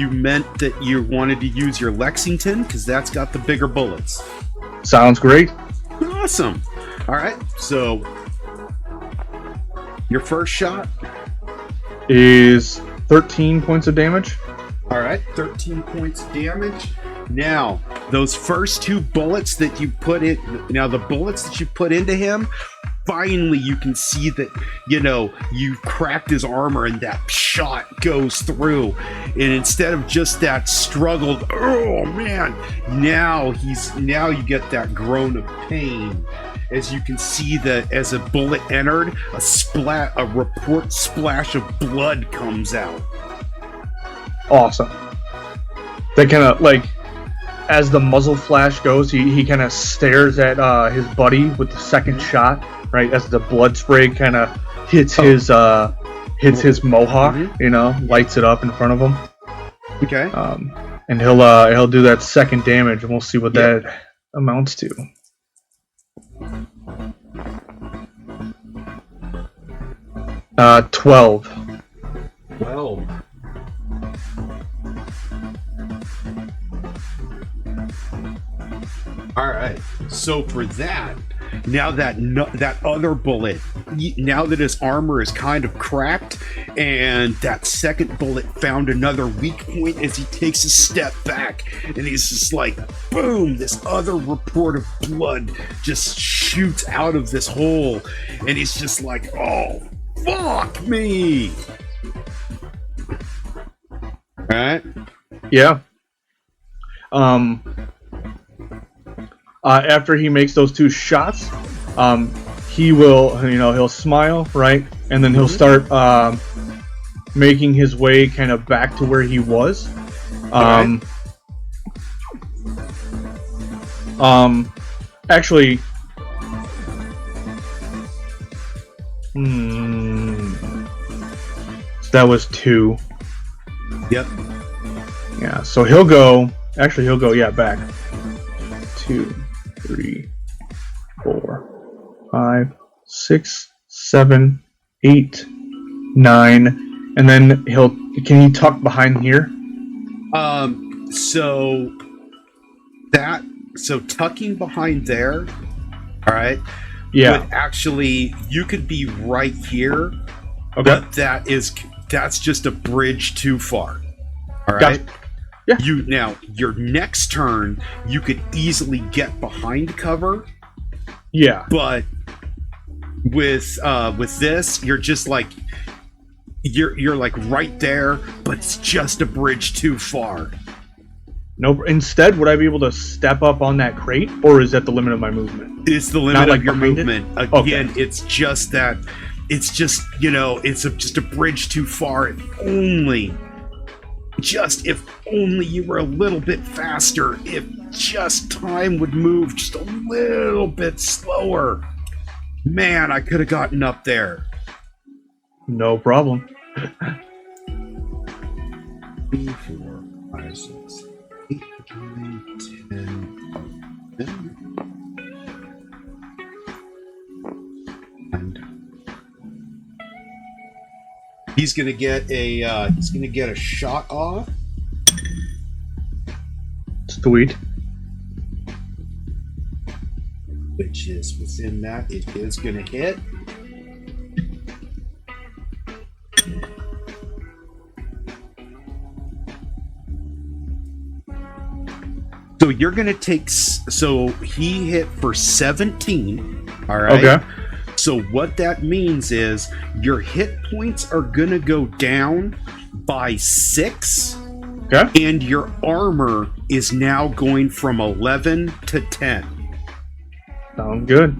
meant that you wanted to use your Lexington because that's got the bigger bullets. Sounds great. Awesome. All right. So your first shot is 13 points of damage. All right. 13 points of damage. Now, those first 2 bullets that you put in, the bullets that you put into him, finally you can see that, you cracked his armor and that shot goes through. And instead of just that struggled, oh man, now you get that groan of pain. As you can see that as a bullet entered, a report splash of blood comes out. Awesome. They kind of as the muzzle flash goes, he kind of stares at his buddy with the second shot, right? As the blood spray kind of hits his mohawk, lights it up in front of him. Okay. And he'll do that second damage, and we'll see what that amounts to. Uh, 12. 12. All right. So for that, now that other bullet, now that his armor is kind of cracked, and that second bullet found another weak point as he takes a step back, and he's just like, boom! This other report of blood just shoots out of this hole, and he's just like, oh, fuck me! All right. Yeah. After he makes those 2 shots, he will, he'll smile, right? And then he'll start making his way kind of back to where he was. Actually, so that was 2. Yep. Yeah, so he'll go back. 2, 3, 4, 5, 6, 7, 8, 9, and then can he tuck behind here? So tucking behind there, all right? Yeah. But actually, you could be right here, Okay. but that's just a bridge too far. All right? Gotcha. Yeah. Now, your next turn, you could easily get behind cover. Yeah. But with this, you're just like, you're like right there, but it's just a bridge too far. No. Instead, would I be able to step up on that crate, or is that the limit of my movement? It's the limit Not like of your behind it? movement. Again, Okay. it's just that. It's just just a bridge too far. If only you were a little bit faster. If just time would move just a little bit slower. Man, I could have gotten up there. No problem. 3, 4, 5, 6, 8, 9, 10. And he's gonna get a shot off. Sweet. Which is within that. It is gonna hit. So you're gonna take. So he hit for 17. All right. Okay. So what that means is your hit points are gonna go down by 6, Okay. and your armor is now going from 11 to 10 Sounds good.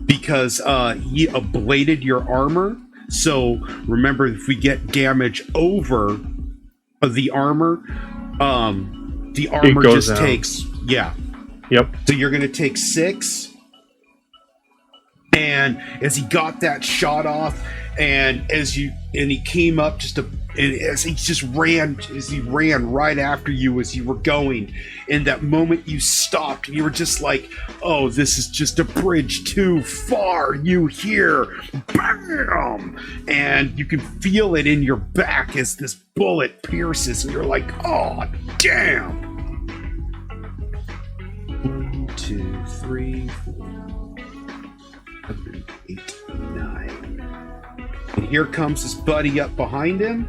because he ablated your armor. So remember, if we get damage over the armor goes just down. takes Yep. So you're gonna take 6. And as he got that shot off, and he came up as he ran right after you as you were going, and that moment you stopped, you were just like, oh, this is just a bridge too far. You hear bam, and you can feel it in your back as this bullet pierces, and you're like, oh damn. 1, 2, 3, 4, 7, 8, 9. And here comes his buddy up behind him.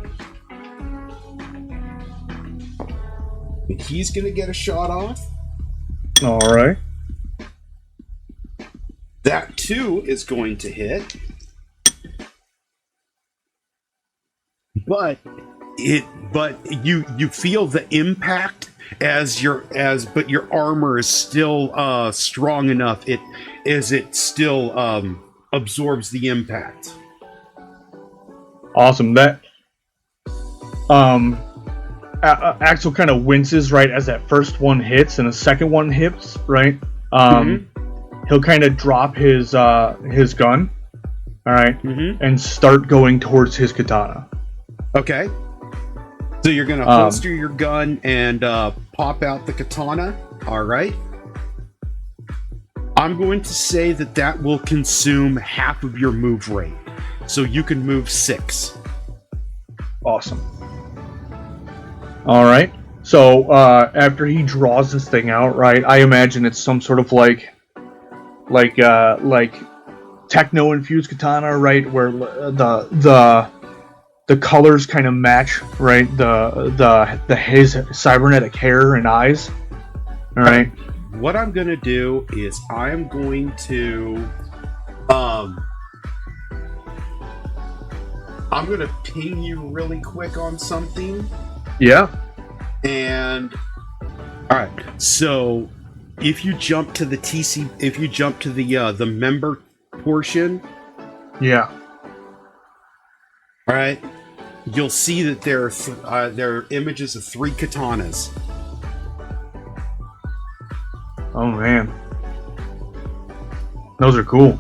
And he's going to get a shot off. All right. That too is going to hit. But you feel the impact but your armor is still strong enough it still absorbs the impact. Awesome. That Axel kind of winces right as that first one hits, and the second one hits right. He'll kind of drop his gun, all right, and start going towards his katana. Okay. So you're gonna holster your gun and pop out the katana. All right. I'm going to say that will consume half of your move rate, so you can move 6. Awesome. All right. So after he draws this thing out, right? I imagine it's some sort of like techno infused katana, right? Where the colors kind of match, right? His cybernetic hair and eyes. All right. What I'm gonna do is I'm going to I'm gonna ping you really quick on something. Yeah. And all right, so if you jump to the member portion, Yeah. all right, you'll see that there are images of 3 katanas. Oh man. Those are cool.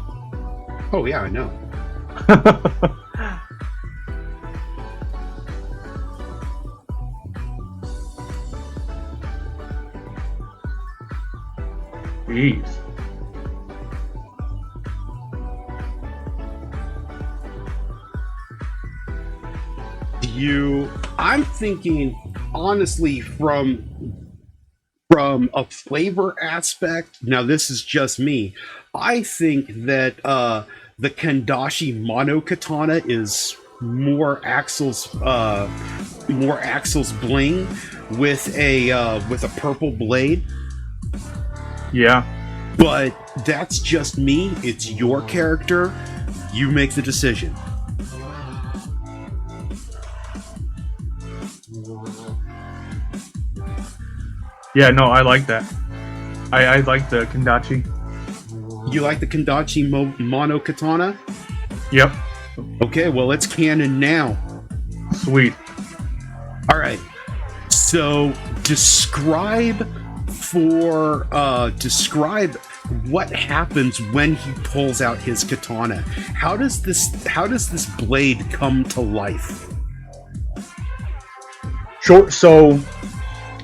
Oh yeah, I know. Jeez. I'm thinking honestly from a flavor aspect. Now this is just me. I think that the Kendashi Mono Katana is more Axel's bling with a purple blade. Yeah. But that's just me. It's your character. You make the decision. Yeah, no, I like that. I like the Kendachi. You like the Kendachi Mono Katana? Yep. Okay, well, it's canon now. Sweet. All right. So describe what happens when he pulls out his katana. How does this blade come to life? Sure. So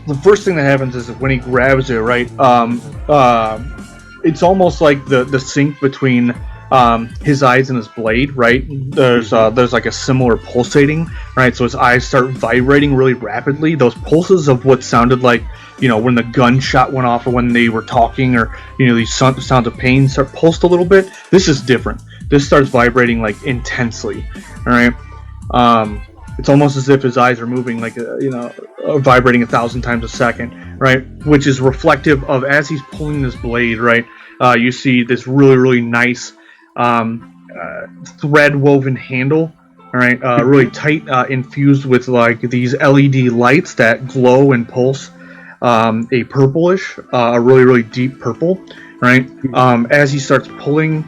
the first thing that happens is that when he grabs it, right? It's almost like the sync between his eyes and his blade, right? There's like a similar pulsating, right? So his eyes start vibrating really rapidly. Those pulses of what sounded like, when the gunshot went off, or when they were talking, or these sounds of pain start pulsed a little bit. This is different. This starts vibrating like intensely, all right? It's almost as if his eyes are moving like vibrating 1,000 times a second, right? Which is reflective of, as he's pulling this blade, right? You see this really, really nice thread woven handle, all right, really tight, infused with like these LED lights that glow and pulse, a purplish, a really, really deep purple, right? As he starts pulling,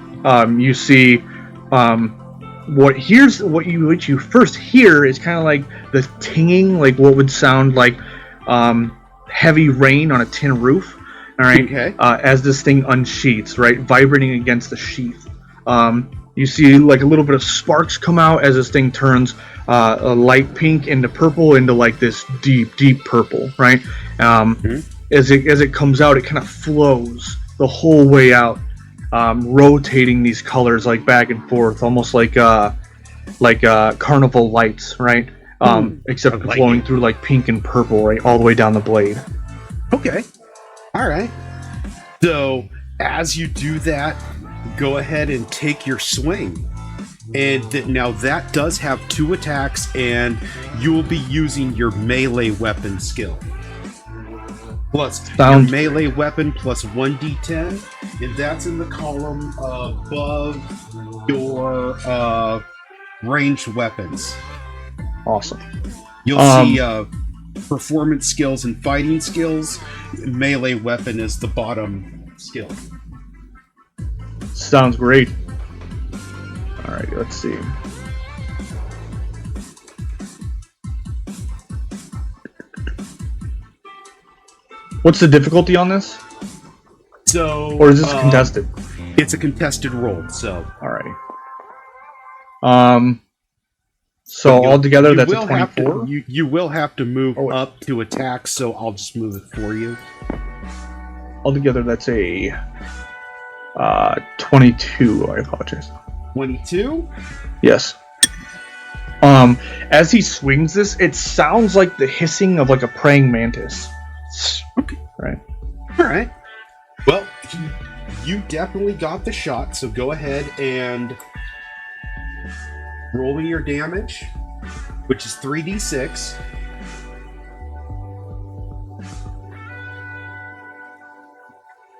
you see what you first hear is kind of like the tinging, like what would sound like heavy rain on a tin roof. All right. Okay. As this thing unsheaths, right, vibrating against the sheath, you see like a little bit of sparks come out as this thing turns a light pink into purple, into like this deep, deep purple, right? As it comes out, it kind of flows the whole way out, rotating these colors like back and forth, almost like carnival lights, right? Except flowing through like pink and purple, right, all the way down the blade. Okay. All right. So as you do that, go ahead and take your swing. And now that does have 2 attacks, and you will be using your melee weapon skill. Plus your melee weapon plus 1d10, and that's in the column above your ranged weapons. Awesome. You'll see performance skills and fighting skills. Melee weapon is the bottom skill. Sounds great. All right, let's see. What's the difficulty on this? So, or is this contested? It's a contested roll. So, all right. So altogether, that's a 24. You will have to move up to attack, so I'll just move it for you. Altogether, that's a 22. I apologize. 22? Yes. As he swings this, it sounds like the hissing of like a praying mantis. Okay. Right. All right. Well, you definitely got the shot, so go ahead and roll me your damage, which is 3d6.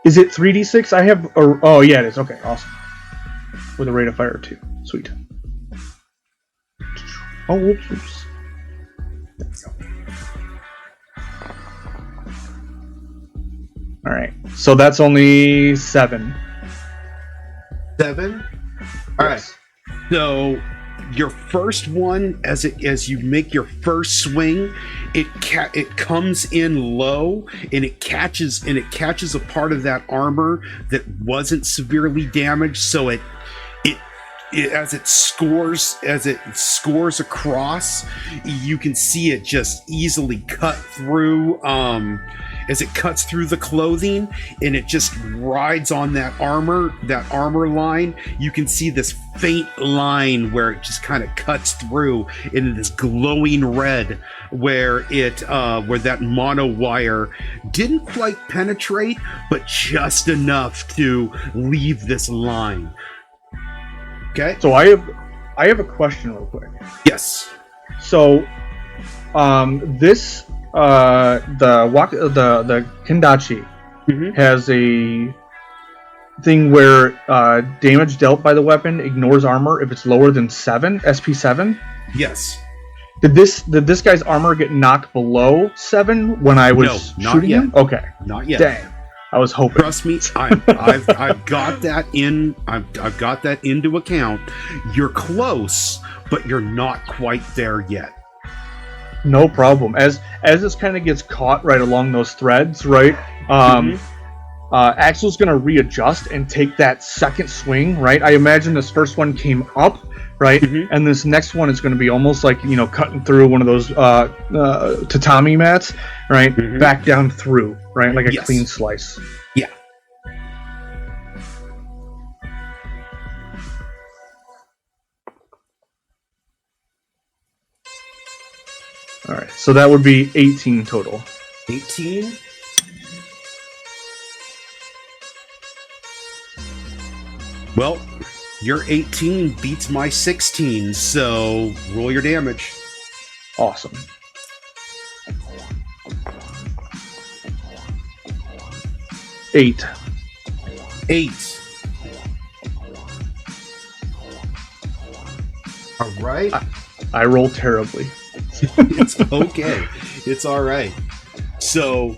Is it 3d6? I have... oh, yeah, it is. Okay, awesome. With a rate of fire 2. Sweet. Oh, whoops. Alright, so that's only 7. 7? Alright. So your first one, as you make your first swing, it comes in low, and it catches a part of that armor that wasn't severely damaged. So it as it scores across, you can see it just easily cut through. As it cuts through the clothing, and it just rides on that armor line, you can see this faint line where it just kind of cuts through into this glowing red, where that mono wire didn't quite penetrate, but just enough to leave this line. Okay. So I have a question real quick. Yes. So, this the Kendachi has a thing where damage dealt by the weapon ignores armor if it's lower than 7 SP7. Yes. Did this guy's armor get knocked below 7 when I was No, not shooting yet. him? Okay. Not yet. Dang. I was hoping. Trust me, I've got that in. I've got that into account. You're close, but you're not quite there yet. No problem. As this kind of gets caught right along those threads, right? Axel's gonna readjust and take that second swing, right? I imagine this first one came up, right? And this next one is gonna be almost like, cutting through one of those tatami mats, right? Back down through, right? Like a clean slice. Yeah. All right. So that would be 18 total. 18. Well, your 18 beats my 16, so roll your damage. Awesome. Eight. All right. I roll terribly. It's okay. It's all right. So,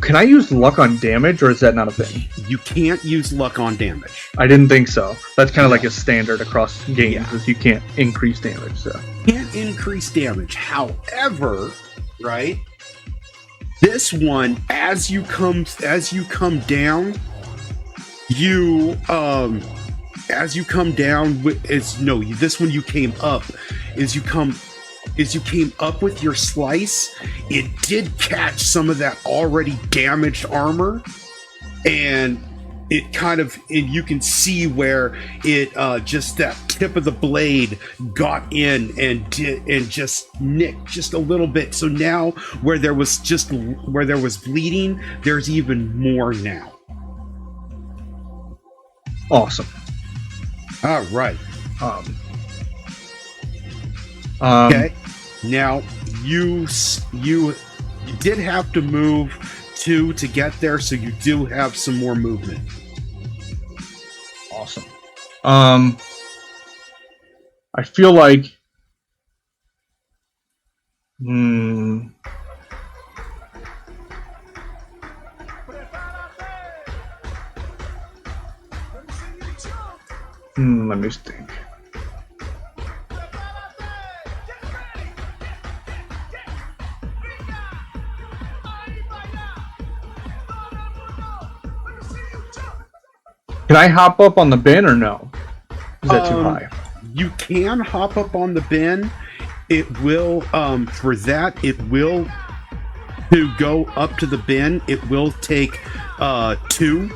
can I use luck on damage, or is that not a thing? you can't use luck on damage. I didn't think so. That's kind of like a standard across games, is you can't increase damage. So Can't increase damage. However, right? This one, as you come down, this one you came up. As you came up with your slice, it did catch some of that already damaged armor, and you can see where it just that tip of the blade got in and just nicked just a little bit. So now where there was bleeding, there's even more now. awesome. All right. Okay. Now you did have to move 2 to get there, so you do have some more movement. Awesome. I feel like let me think. Can I hop up on the bin or no? Is that too high? You can hop up on the bin. It will, to go up to the bin, it will take 2.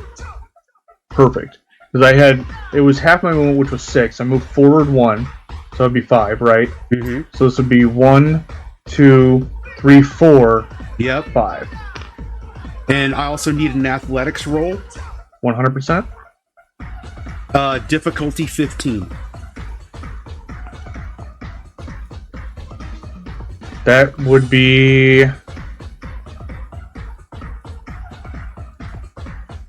Perfect. Because it was half my movement, which was 6. I moved forward 1, so that'd be 5, right? Mm-hmm. So this would be 1, 2, 3, 4. Yep. 5. And I also need an athletics roll. 100%? Difficulty 15. That would be...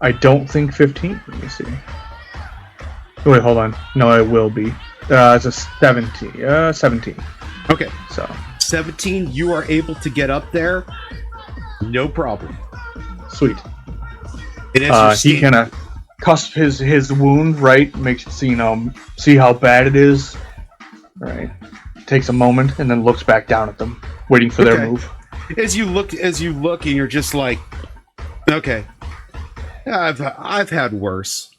I don't think 15. Let me see. Wait, hold on. No, it will be. It's a 17. 17. Okay. So 17, you are able to get up there. No problem. sweet. And he kind of cusp his wound, right? Makes see how bad it is. Right. Takes a moment and then looks back down at them, waiting for their move. As you look, and you're just like, okay, I've had worse.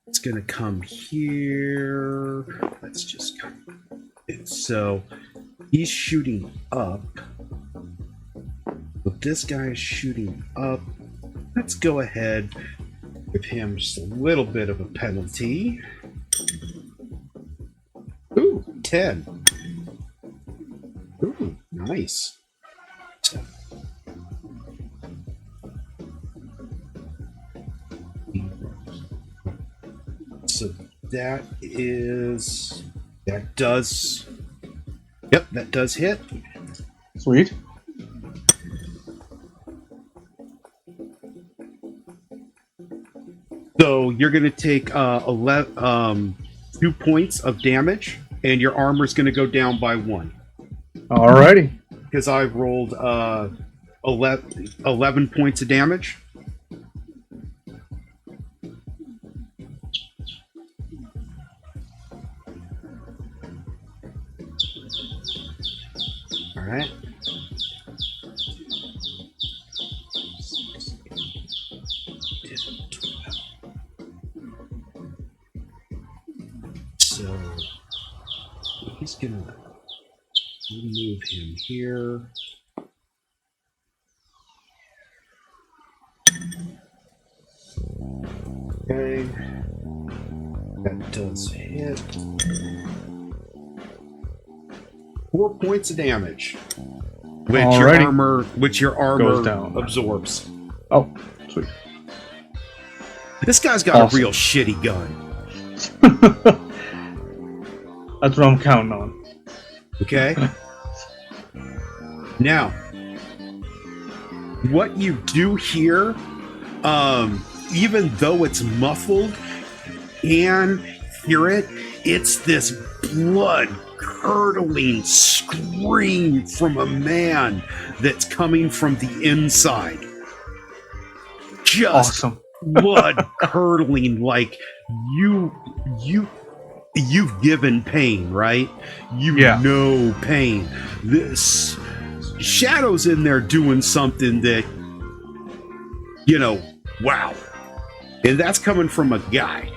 It's gonna come here. Let's just come. So he's shooting up. But this guy is shooting up. Let's go ahead, give him just a little bit of a penalty. Ooh, 10. Ooh, nice. So that does hit. Sweet. So you're gonna take 2 points of damage, and your armor's going to go down by 1. Alrighty. Because I rolled 11 points of damage. All right. So he's gonna move him here. Okay, that does hit. 4 points of damage, which your armor Goes down. absorbs. Oh, sweet. This guy's got a real shitty gun. That's what I'm counting on. Okay. Now, what you do here, even though it's muffled, and hear it, it's this blood-curdling scream from a man that's coming from the inside. Just Awesome. blood-curdling, like you've given pain, right? You know pain. This Shadow's in there doing something that, wow. And that's coming from a guy.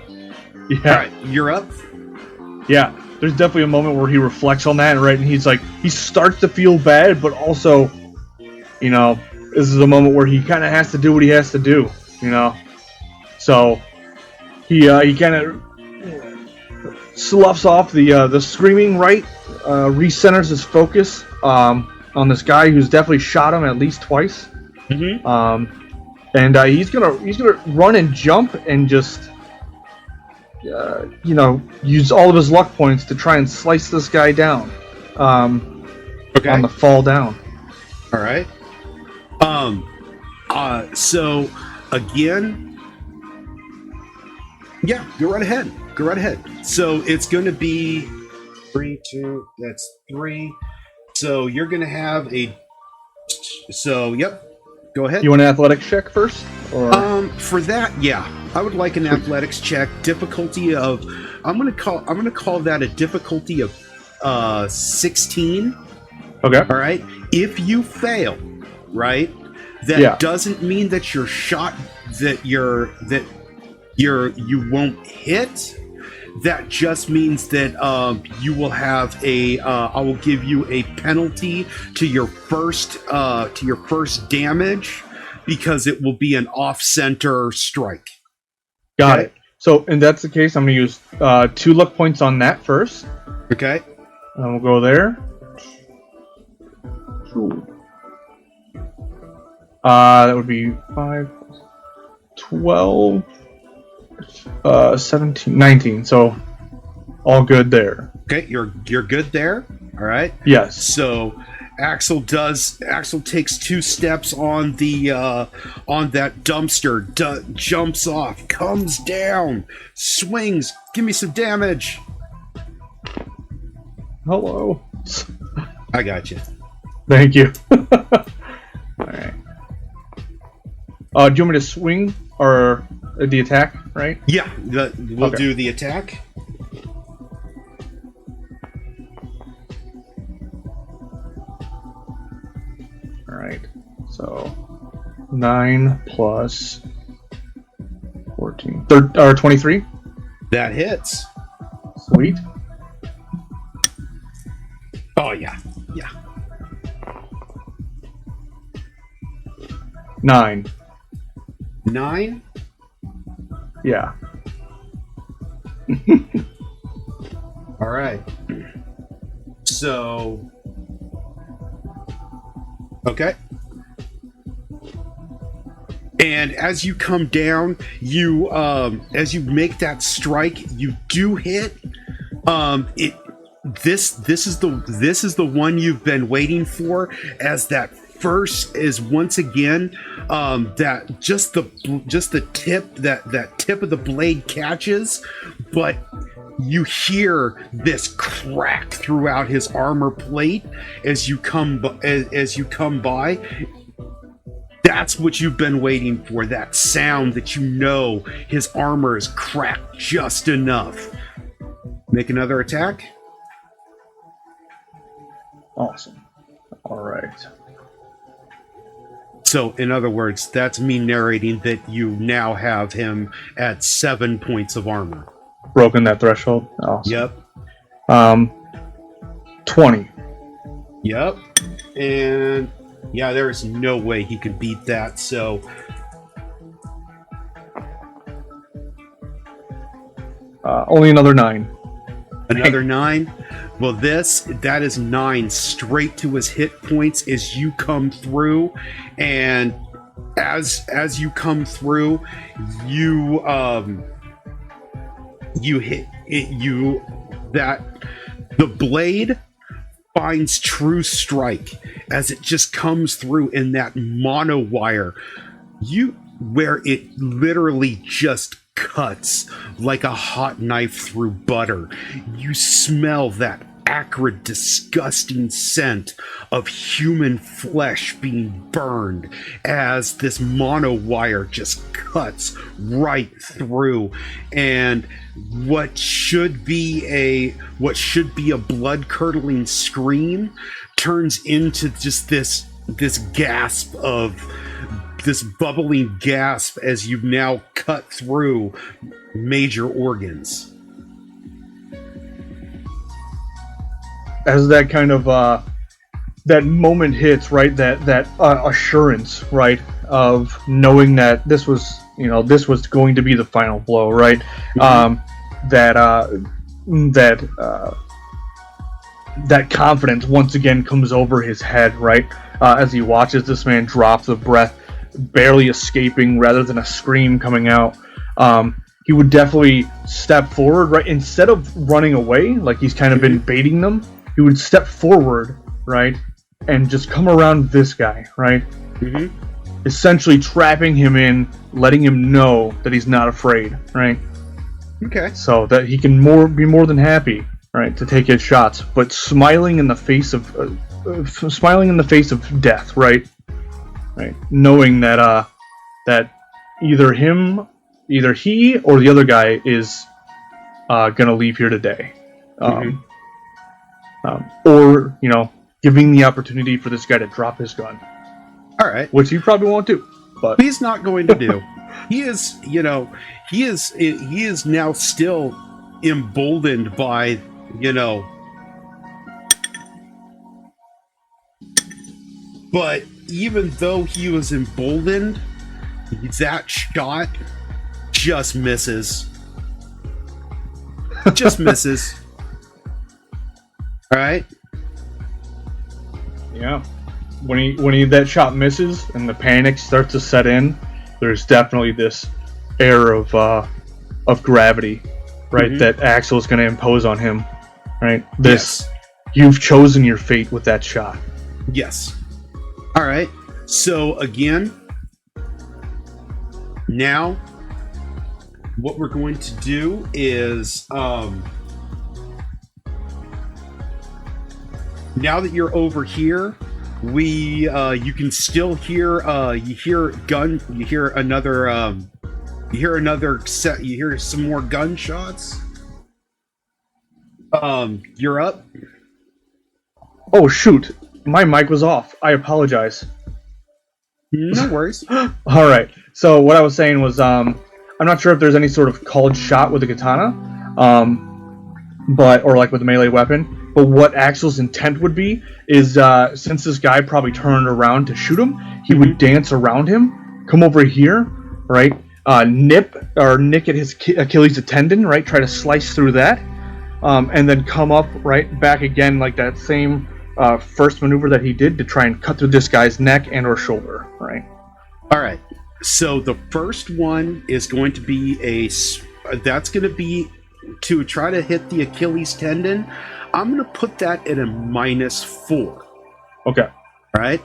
Yeah. All right, you're up. Yeah. There's definitely a moment where he reflects on that, right? And he's like, he starts to feel bad, but also, this is a moment where he kind of has to do what he has to do, So he kind of sloughs off the screaming, right? Recenters his focus on this guy who's definitely shot him at least twice. Mm-hmm. And he's gonna run and jump and just use all of his luck points to try and slice this guy down. On the fall down. All right. So again, yeah, go right ahead. Go right ahead. So it's going to be 3, 2. That's 3. So you're going to have a. So yep. Go ahead. You want an athletics check first? Or? For that, yeah, I would like an athletics check. Difficulty of, I'm gonna call that a difficulty of 16. Okay. All right. If you fail, right, that doesn't mean that your shot you won't hit. That just means that you will have I will give you a penalty to your first damage because it will be an off-center strike. Got it. So, and that's the case. I'm going to use 2 luck points on that first. Okay. And we'll go there. That would be 5, 12, 17, 19. So, all good there. Okay, you're good there. All right. Yes. So, Axel takes 2 steps on that dumpster, jumps off, comes down, swings. Give me some damage. Hello. I got you. Thank you. Alright. Do you want me to swing or the attack, right? Yeah, we'll do the attack. Alright. So 9 plus 14. 23. That hits. Sweet. Oh yeah. Yeah. 9. 9? Yeah. All right. So, okay. And as you come down, as you make that strike, you do hit. This is the one you've been waiting for, as that first is once again that just the tip that tip of the blade catches, but you hear this crack throughout his armor plate as you come by. That's what you've been waiting for, that sound that you know his armor is cracked just enough. Make another attack. Awesome. All right. So, in other words, that's me narrating that you now have him at 7 points of armor. Broken that threshold. Awesome. Yep. 20. Yep. And yeah, there's no way he could beat that, so only another 9. another 9. Well, that is 9 straight to his hit points as you come through, and as you come through, you hit it, that the blade finds true strike as it just comes through in that mono wire, where it literally just cuts like a hot knife through butter. You smell that acrid, disgusting scent of human flesh being burned as this mono wire just cuts right through, and what should be a blood-curdling scream turns into just this gasp of this bubbling gasp as you've now cut through major organs. As that kind of that moment hits, right, that assurance, right, of knowing that this was going to be the final blow, right? Mm-hmm. That confidence once again comes over his head, right, as he watches this man drop the breath, barely escaping rather than a scream coming out. He would definitely step forward, right, instead of running away like he's kind of been baiting them. He would step forward, right, and just come around this guy, right? Mm-hmm. Essentially trapping him in, letting him know that he's not afraid, right? Okay. So that he can be more than happy, right, to take his shots, but smiling in the face of death, right? Right, knowing that that either he or the other guy is gonna leave here today. Or, giving the opportunity for this guy to drop his gun. All right. Which he probably won't do. But he's not going to do. He is now still emboldened by, but even though he was emboldened, that shot just misses. Just misses. All right. Yeah. When that shot misses and the panic starts to set in, there's definitely this air of gravity, right? Mm-hmm. That Axel is going to impose on him, right? This, yes. You've chosen your fate with that shot. Yes. All right. So again, now what we're going to do is now that you're over here, you can still hear you hear some more gunshots. You're up. Oh shoot, my mic was off. I apologize. No worries. All right. So what I was saying was, I'm not sure if there's any sort of called shot with the katana, or like with a melee weapon. But what Axel's intent would be is, since this guy probably turned around to shoot him, he would dance around him, come over here, right? Nick at his Achilles tendon, right? Try to slice through that, and then come up right back again, like that same first maneuver that he did to try and cut through this guy's neck and or shoulder, right? All right. So the first one is going to be that's going to be to try to hit the Achilles tendon. I'm going to put that at a -4. Okay. All right.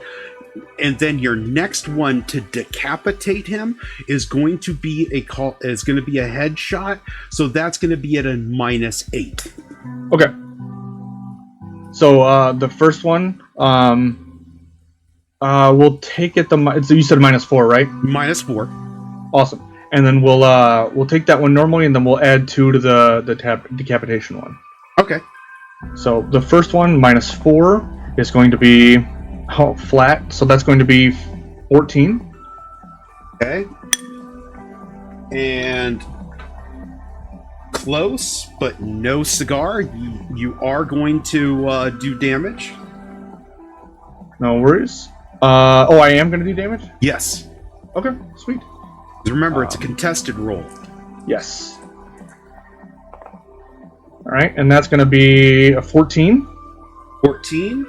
And then your next one to decapitate him is going to be a headshot. So that's going to be at a -8. Okay. So the first one, we'll take it so you said -4, right? -4. Awesome. And then we'll take that one normally, and then we'll add 2 to the decapitation one. Okay. So the first one, -4, is going to be flat. So that's going to be 14. Okay. And close, but no cigar. You are going to do damage. No worries. I am going to do damage? Yes. Okay, sweet. Remember, it's a contested roll. Yes. All right, and that's going to be a 14. 14.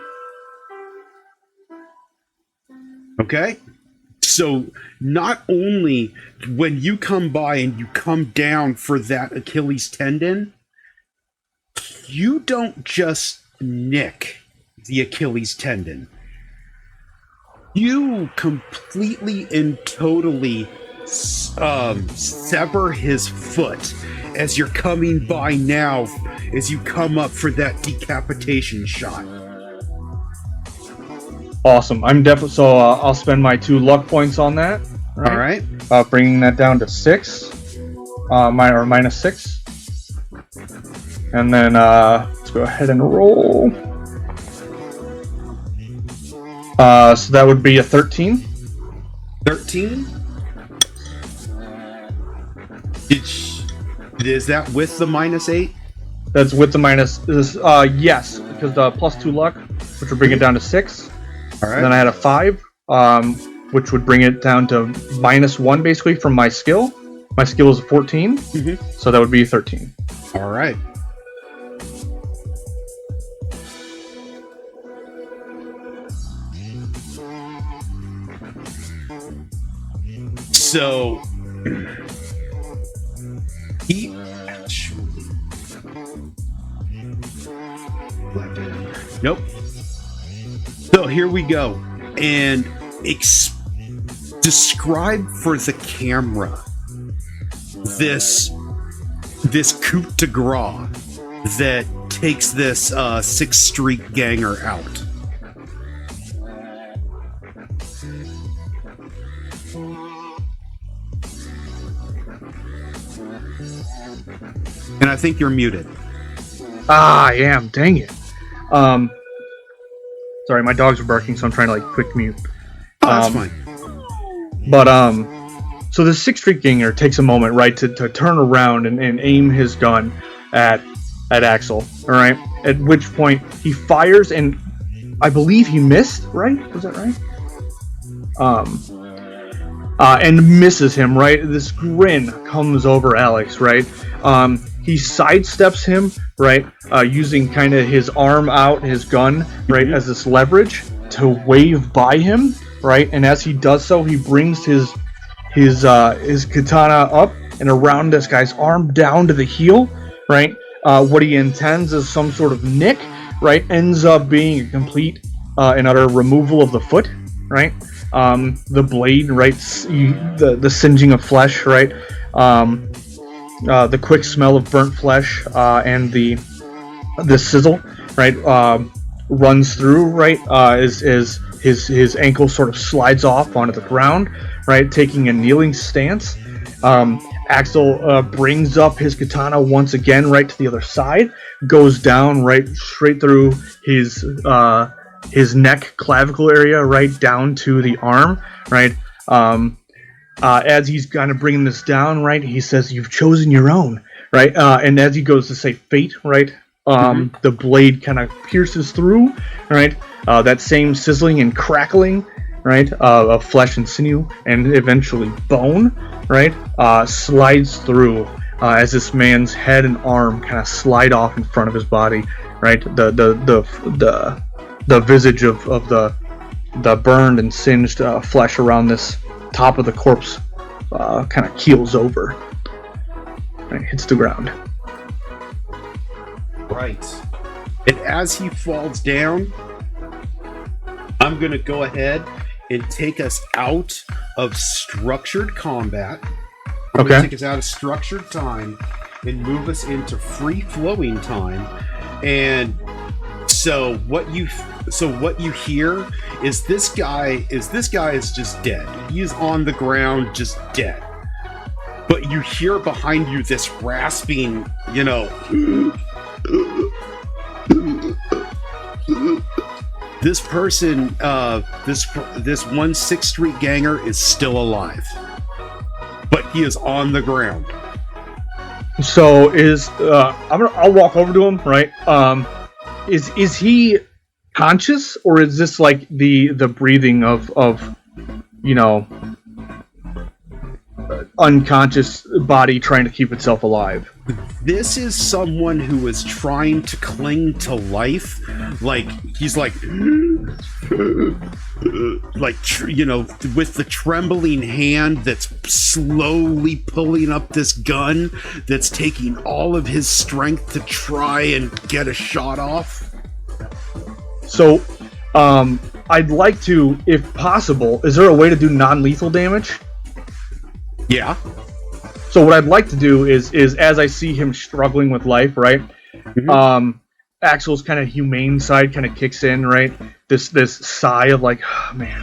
Okay. So not only when you come by and you come down for that Achilles tendon, you don't just nick the Achilles tendon. You completely and totally sever his foot as you're coming by now, as you come up for that decapitation shot. Awesome. I'm definitely so. I'll spend my 2 luck points on that. All right. Bringing that down to 6, -6, and then let's go ahead and roll. So that would be a 13. 13. Is that with the -8? That's with the minus. Yes, because the +2 luck, which would bring it down to 6. All right. And then I had a 5, which would bring it down to -1 basically from my skill. My skill is a 14, so that would be 13. All right. So he nope. So here we go, and describe for the camera this coup de grace that takes this 6th Street ganger out. And I think you're muted. I am. Dang it. Sorry, my dogs are barking, so I'm trying to quick mute. Oh, that's fine. But so the 6th Street ganger takes a moment, right, to turn around and aim his gun at Axel. All right. At which point he fires, and I believe he missed. Right? Was that right? And misses him. Right. This grin comes over Alex. Right. He sidesteps him, right, using kind of his arm out, his gun, right, as this leverage to wave by him, right, and as he does so, he brings his katana up and around this guy's arm down to the heel, right. What he intends is some sort of nick, right, ends up being a complete and utter removal of the foot, right. The blade, right, the singeing of flesh, right. The quick smell of burnt flesh and the sizzle, right, runs through, right, as his ankle sort of slides off onto the ground, right, taking a kneeling stance. Axel brings up his katana once again, right to the other side, goes down, right, straight through his neck, clavicle area, right down to the arm, right. As he's kind of bringing this down, right, he says, "You've chosen your own," right? And as he goes to say fate, right, the blade kind of pierces through, right? That same sizzling and crackling, right, of flesh and sinew, and eventually bone, right, slides through as this man's head and arm kind of slide off in front of his body, right? The visage of the burned and singed flesh around this top of the corpse kind of keels over, right, hits the ground. Right. And as he falls down, I'm going to go ahead and take us out of structured combat. Okay. Take us out of structured time and move us into free flowing time. And so what you hear is this guy is just dead. He's on the ground, just dead. But you hear behind you this rasping, this person, this 1/6 Street ganger is still alive, but he is on the ground. So I'll walk over to him, right? Is he conscious, or is this like the breathing of unconscious body trying to keep itself alive? This is someone who is trying to cling to life, like he's like with the trembling hand that's slowly pulling up this gun that's taking all of his strength to try and get a shot off. So I'd like to, if possible, is there a way to do non-lethal damage? Yeah. So what I'd like to do is as I see him struggling with life, right? Mm-hmm. Axel's kind of humane side kind of kicks in, right? This sigh of like, oh, man.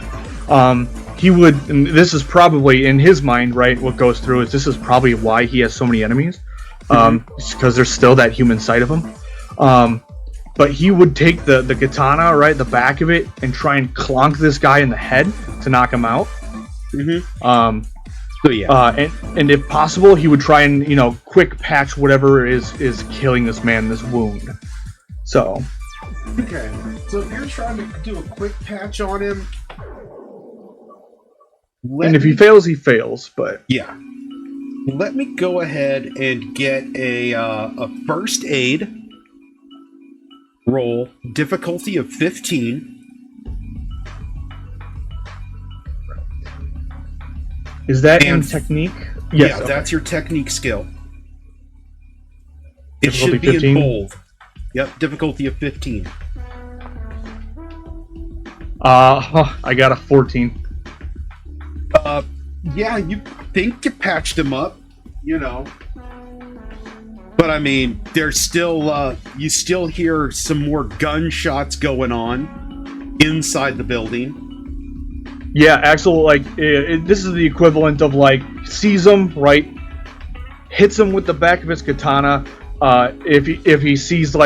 He would, and this is probably in his mind, right? What goes through is this is probably why he has so many enemies, because there's still that human side of him. But he would take the katana, right, the back of it, and try and clonk this guy in the head to knock him out. Mm-hmm. So yeah, and if possible, he would try and quick patch whatever is killing this man, this wound. So. Okay, so if you're trying to do a quick patch on him, and if he fails, he fails. But yeah, let me go ahead and get a first aid roll, difficulty of 15. Is that in technique? Yes, yeah, okay. That's your technique skill. It difficulty should be 15? In bold. Yep, difficulty of 15. I got a 14. Yeah, you think you patched him up, But I mean, there's still, you still hear some more gunshots going on inside the building. Yeah, Axel, this is the equivalent of, sees him, right, hits him with the back of his katana, if he sees,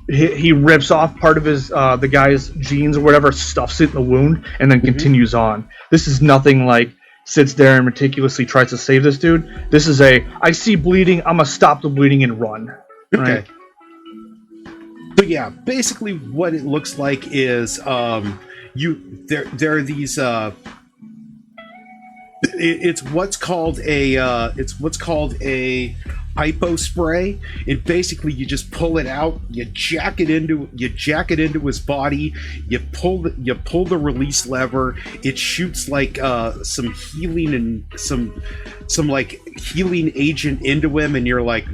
he rips off part of his, the guy's jeans or whatever, stuffs it in the wound, and then continues on. This is nothing like sits there and meticulously tries to save this dude. This is I see bleeding, I'm gonna stop the bleeding and run. Okay. Right? So yeah, basically what it looks like is there are these it's what's called a hypo spray, and basically you just pull it out, you jack it into his body, you pull the release lever, it shoots some healing and some healing agent into him, and you're like,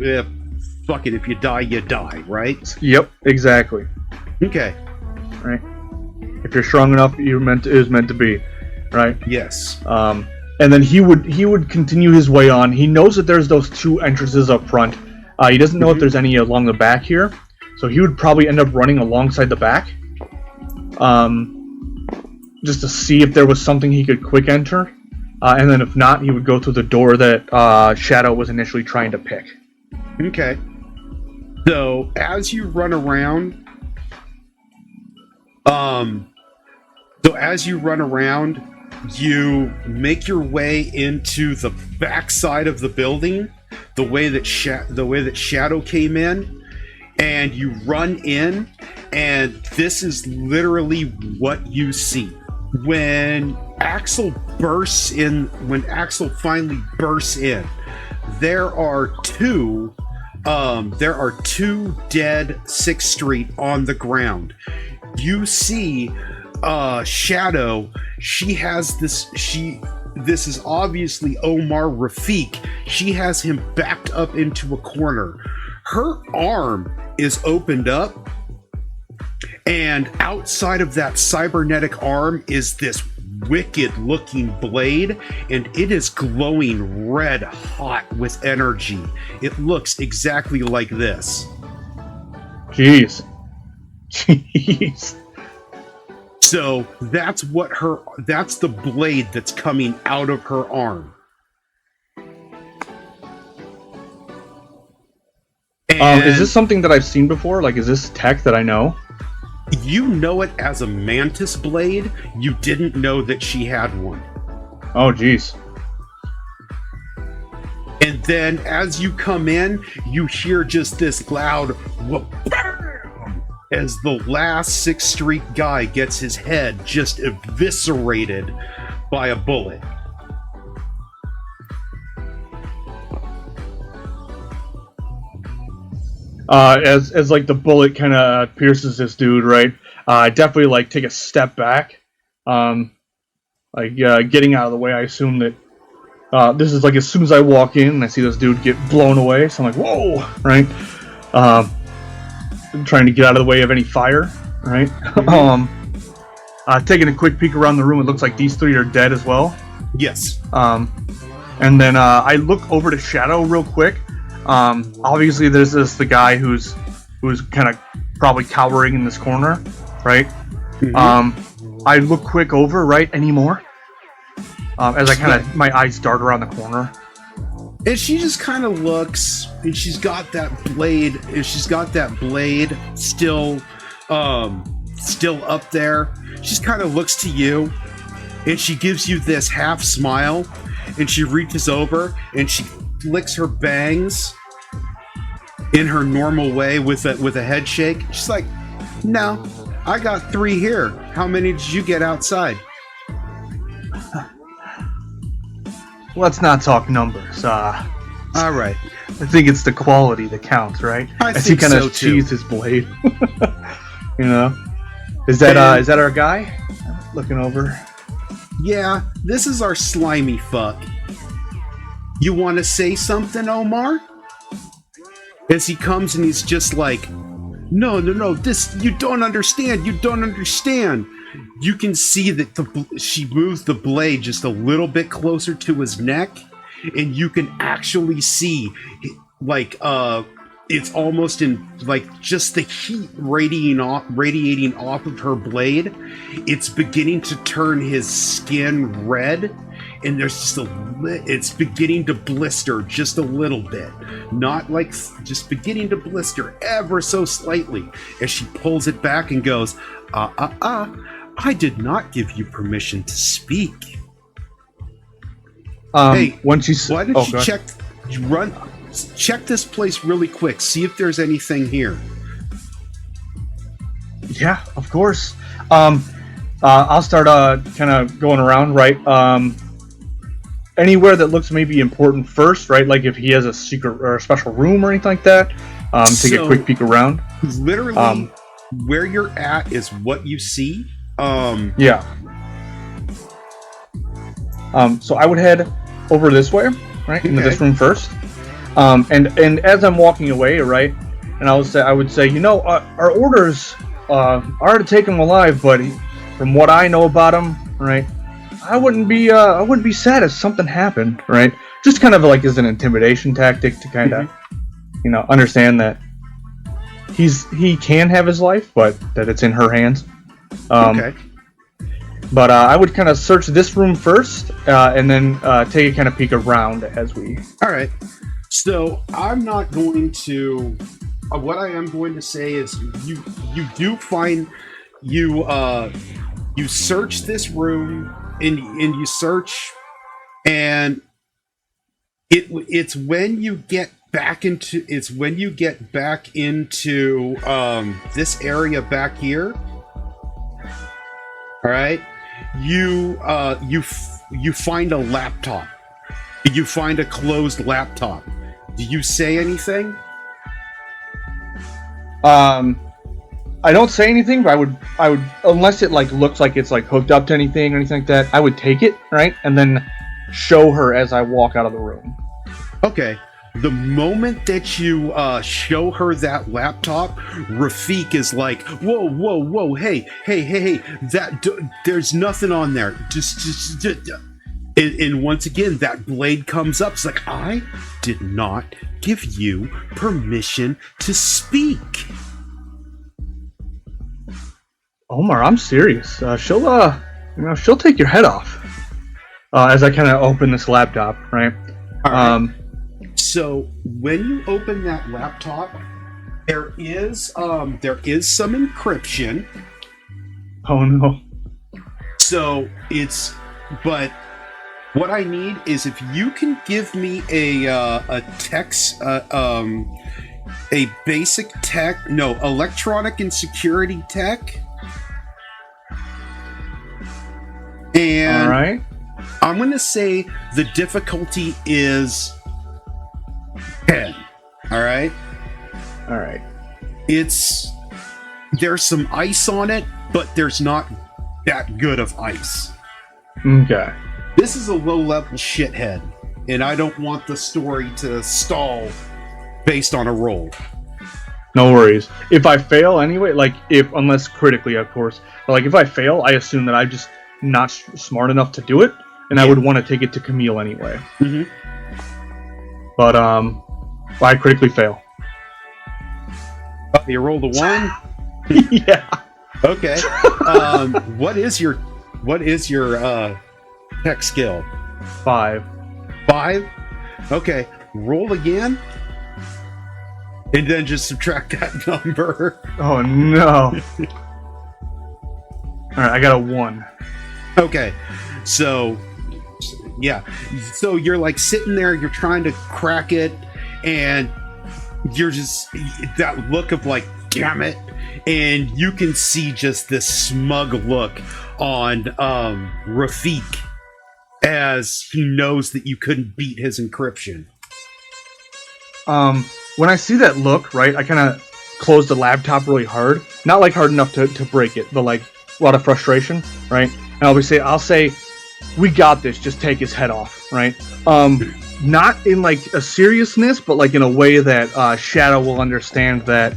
fuck it, if you die, you die, right? Yep, exactly. Okay. Right. If you're strong enough, it was meant to be, right? Yes. And then he would continue his way on. He knows that there's those two entrances up front. He doesn't know if there's any along the back here, so he would probably end up running alongside the back, just to see if there was something he could quick enter. And then if not, he would go through the door that Shadow was initially trying to pick. Okay. So as you run around, you make your way into the back side of the building, the way that Shadow came in, and you run in, and this is literally what you see. When Axel finally bursts in, there are two dead 6th Street on the ground. You see Shadow, this is obviously Omar Rafik. She has him backed up into a corner. Her arm is opened up, And outside of that cybernetic arm is this wicked looking blade, and it is glowing red hot with energy. It looks exactly like this. Jeez. So that's the blade that's coming out of her arm. Is this something that I've seen before? Like, is this tech that I know? You know it as a mantis blade. You didn't know that she had one. Oh, jeez. And then as you come in, you hear just this loud whoop, as the last 6th Street guy gets his head just eviscerated by a bullet. As like the bullet kind of pierces this dude, right? I definitely like take a step back, getting out of the way. I assume that this is like as soon as I walk in and I see this dude get blown away, so I'm like, whoa, right? Trying to get out of the way of any fire, right? Taking a quick peek around the room, it looks like these 3 are dead as well. Yes. And then I look over to Shadow real quick. Obviously there's the guy who's kind of probably cowering in this corner, right? Mm-hmm. I look quick over, right? Any more? As I kind of, my eyes dart around the corner. And she just kind of looks, and she's got that blade still up there. She just kind of looks to you, and she gives you this half smile, and she reaches over and she licks her bangs in her normal way with a head shake. She's like, "No, I got 3 here. How many did you get outside?" Let's not talk numbers. All right. I think it's the quality that counts, right? As he kind of sheathes his blade. You know, is that our guy? Looking over. Yeah, this is our slimy fuck. You want to say something, Omar? As he comes and he's just like, no, this, you don't understand. You can see that she moves the blade just a little bit closer to his neck, and you can actually see, like, it's almost in, like, just the heat radiating off of her blade. It's beginning to turn his skin red, and there's just it's beginning to blister just a little bit. Not like, just beginning to blister ever so slightly, as she pulls it back and goes, I did not give you permission to speak. Hey, why don't you check this place really quick, see if there's anything here. Yeah, of course. I'll start kind of going around, right? Anywhere that looks maybe important first, right? Like if he has a secret or a special room or anything like that, take a quick peek around. Literally, where you're at is what you see. Yeah. So I would head over this way, right, into this room first. And as I'm walking away, right, and I would say, you know, our orders are to take him alive, but from what I know about him, right, I wouldn't be sad if something happened, right? Just kind of like as an intimidation tactic to kind of, you know, understand that he can have his life, but that it's in her hands. Okay. But I would kind of search this room first, and then take a kind of peek around as we. All right. So I'm not going to. What I am going to say is, you do find you search this room and you search, and it's when you get back into this area back here. All right, you find a laptop. You find a closed laptop. Do you say anything? I don't say anything, but I would unless it like looks like it's like hooked up to anything or anything like that, I would take it, right, and then show her as I walk out of the room. Okay. the moment that you show her that laptop, Rafik is like, whoa, hey, there's nothing on there. Just. And once again, that blade comes up. It's like, I did not give you permission to speak. Omar, I'm serious. She'll take your head off. As I kind of open this laptop, right? All right. So when you open that laptop, there is some encryption. Oh no. So but what I need is if you can give me a text, a basic electronic and security tech. And all right. I'm going to say the difficulty is 10. All right. All right. There's some ice on it, but there's not that good of ice. Okay. This is a low-level shithead, and I don't want the story to stall based on a roll. No worries. If I fail anyway, unless critically, of course, but if I fail, I assume that I'm just not smart enough to do it, and I would want to take it to Camille anyway. Mm-hmm. But I critically fail. You rolled a 1? Yeah. Okay. What is your tech skill? 5. 5? Okay. Roll again. And then just subtract that number. Oh no. Alright, I got a 1. Okay. So yeah. So you're sitting there, you're trying to crack it, and you're just that look of damn it. And you can see just this smug look on Rafik as he knows that you couldn't beat his encryption. When I see that look, right, I kind of close the laptop really hard. Not hard enough to break it, but a lot of frustration, right? And I'll say, we got this, just take his head off, right? Not in a seriousness, but in a way that Shadow will understand that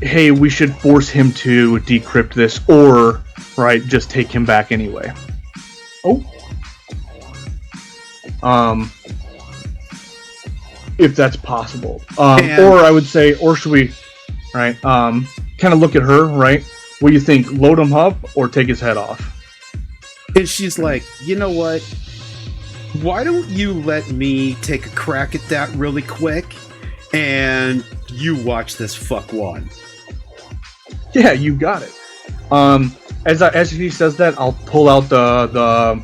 hey, we should force him to decrypt this, or right, just take him back anyway. Oh. If that's possible. Or I would say, or should we, right, kind of look at her, right? What do you think, load him up or take his head off? And she's like, you know what? Why don't you let me take a crack at that really quick, and you watch this fuckwad. Yeah, you got it. As he says that, I'll pull out the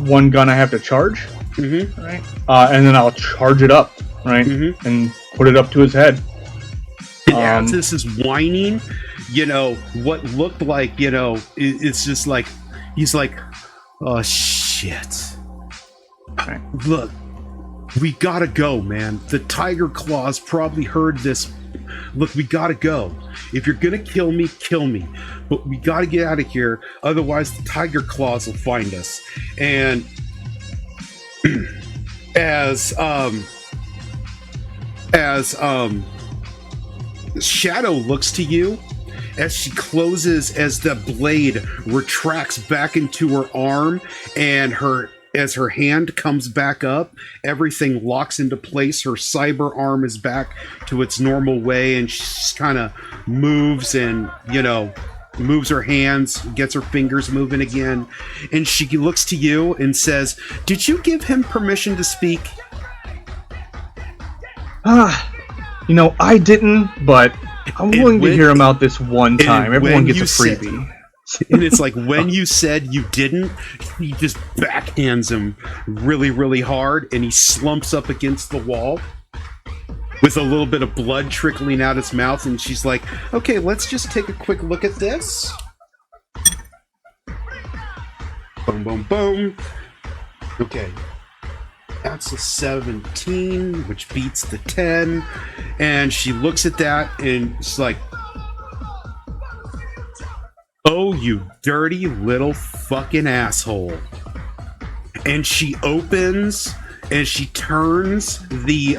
one gun I have to charge, mm-hmm. right? And then I'll charge it up, right, mm-hmm. and put it up to his head. As this is whining, what looked like, it's just he's like, oh shit. Right. Look, we gotta go, man. The tiger claws probably heard this. Look, we gotta go. If you're gonna kill me, kill me. But we gotta get out of here, otherwise the tiger claws will find us. And as Shadow looks to you, as she closes, as the blade retracts back into her arm, and as her hand comes back up, everything locks into place. Her cyber arm is back to its normal way, and she kind of moves and, moves her hands, gets her fingers moving again. And she looks to you and says, did you give him permission to speak? I didn't, but I'm willing to hear him out this one time. Everyone gets a freebie. And it's when you said you didn't, he just backhands him really, really hard, and he slumps up against the wall with a little bit of blood trickling out his mouth, and she's like, okay, let's just take a quick look at this. Boom, boom, boom. Okay. That's a 17, which beats the 10. And she looks at that, and it's like, oh, you dirty little fucking asshole. and she opens as she turns the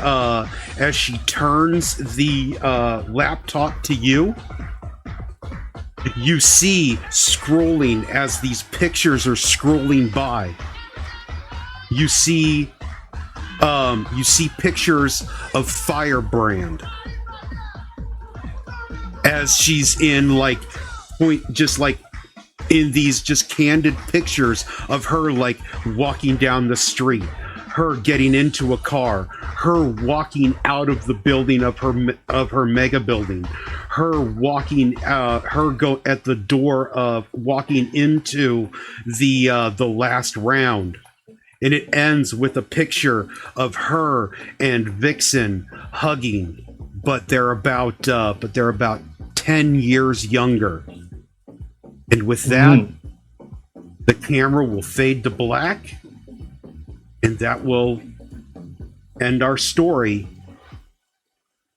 laptop to you. You see scrolling as these pictures are scrolling by. You see pictures of Firebrand as she's in in these just candid pictures of her like walking down the street, her getting into a car, her walking out of the building of her mega building, her walking go at the door of walking into the last round. And it ends with a picture of her and Vixxen hugging, but they're about 10 years younger. And with that, the camera will fade to black, and that will end our story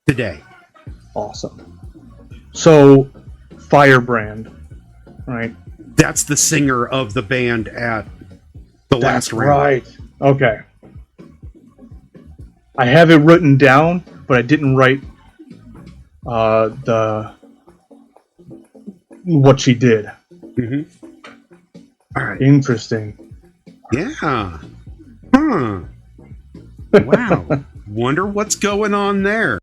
today. Awesome. So, Firebrand, right? That's the singer of the band at the last round. Right. Okay. I have it written down, but I didn't write what she did. Mm-hmm. All right. Interesting. Yeah. Huh. Wow. Wonder what's going on there.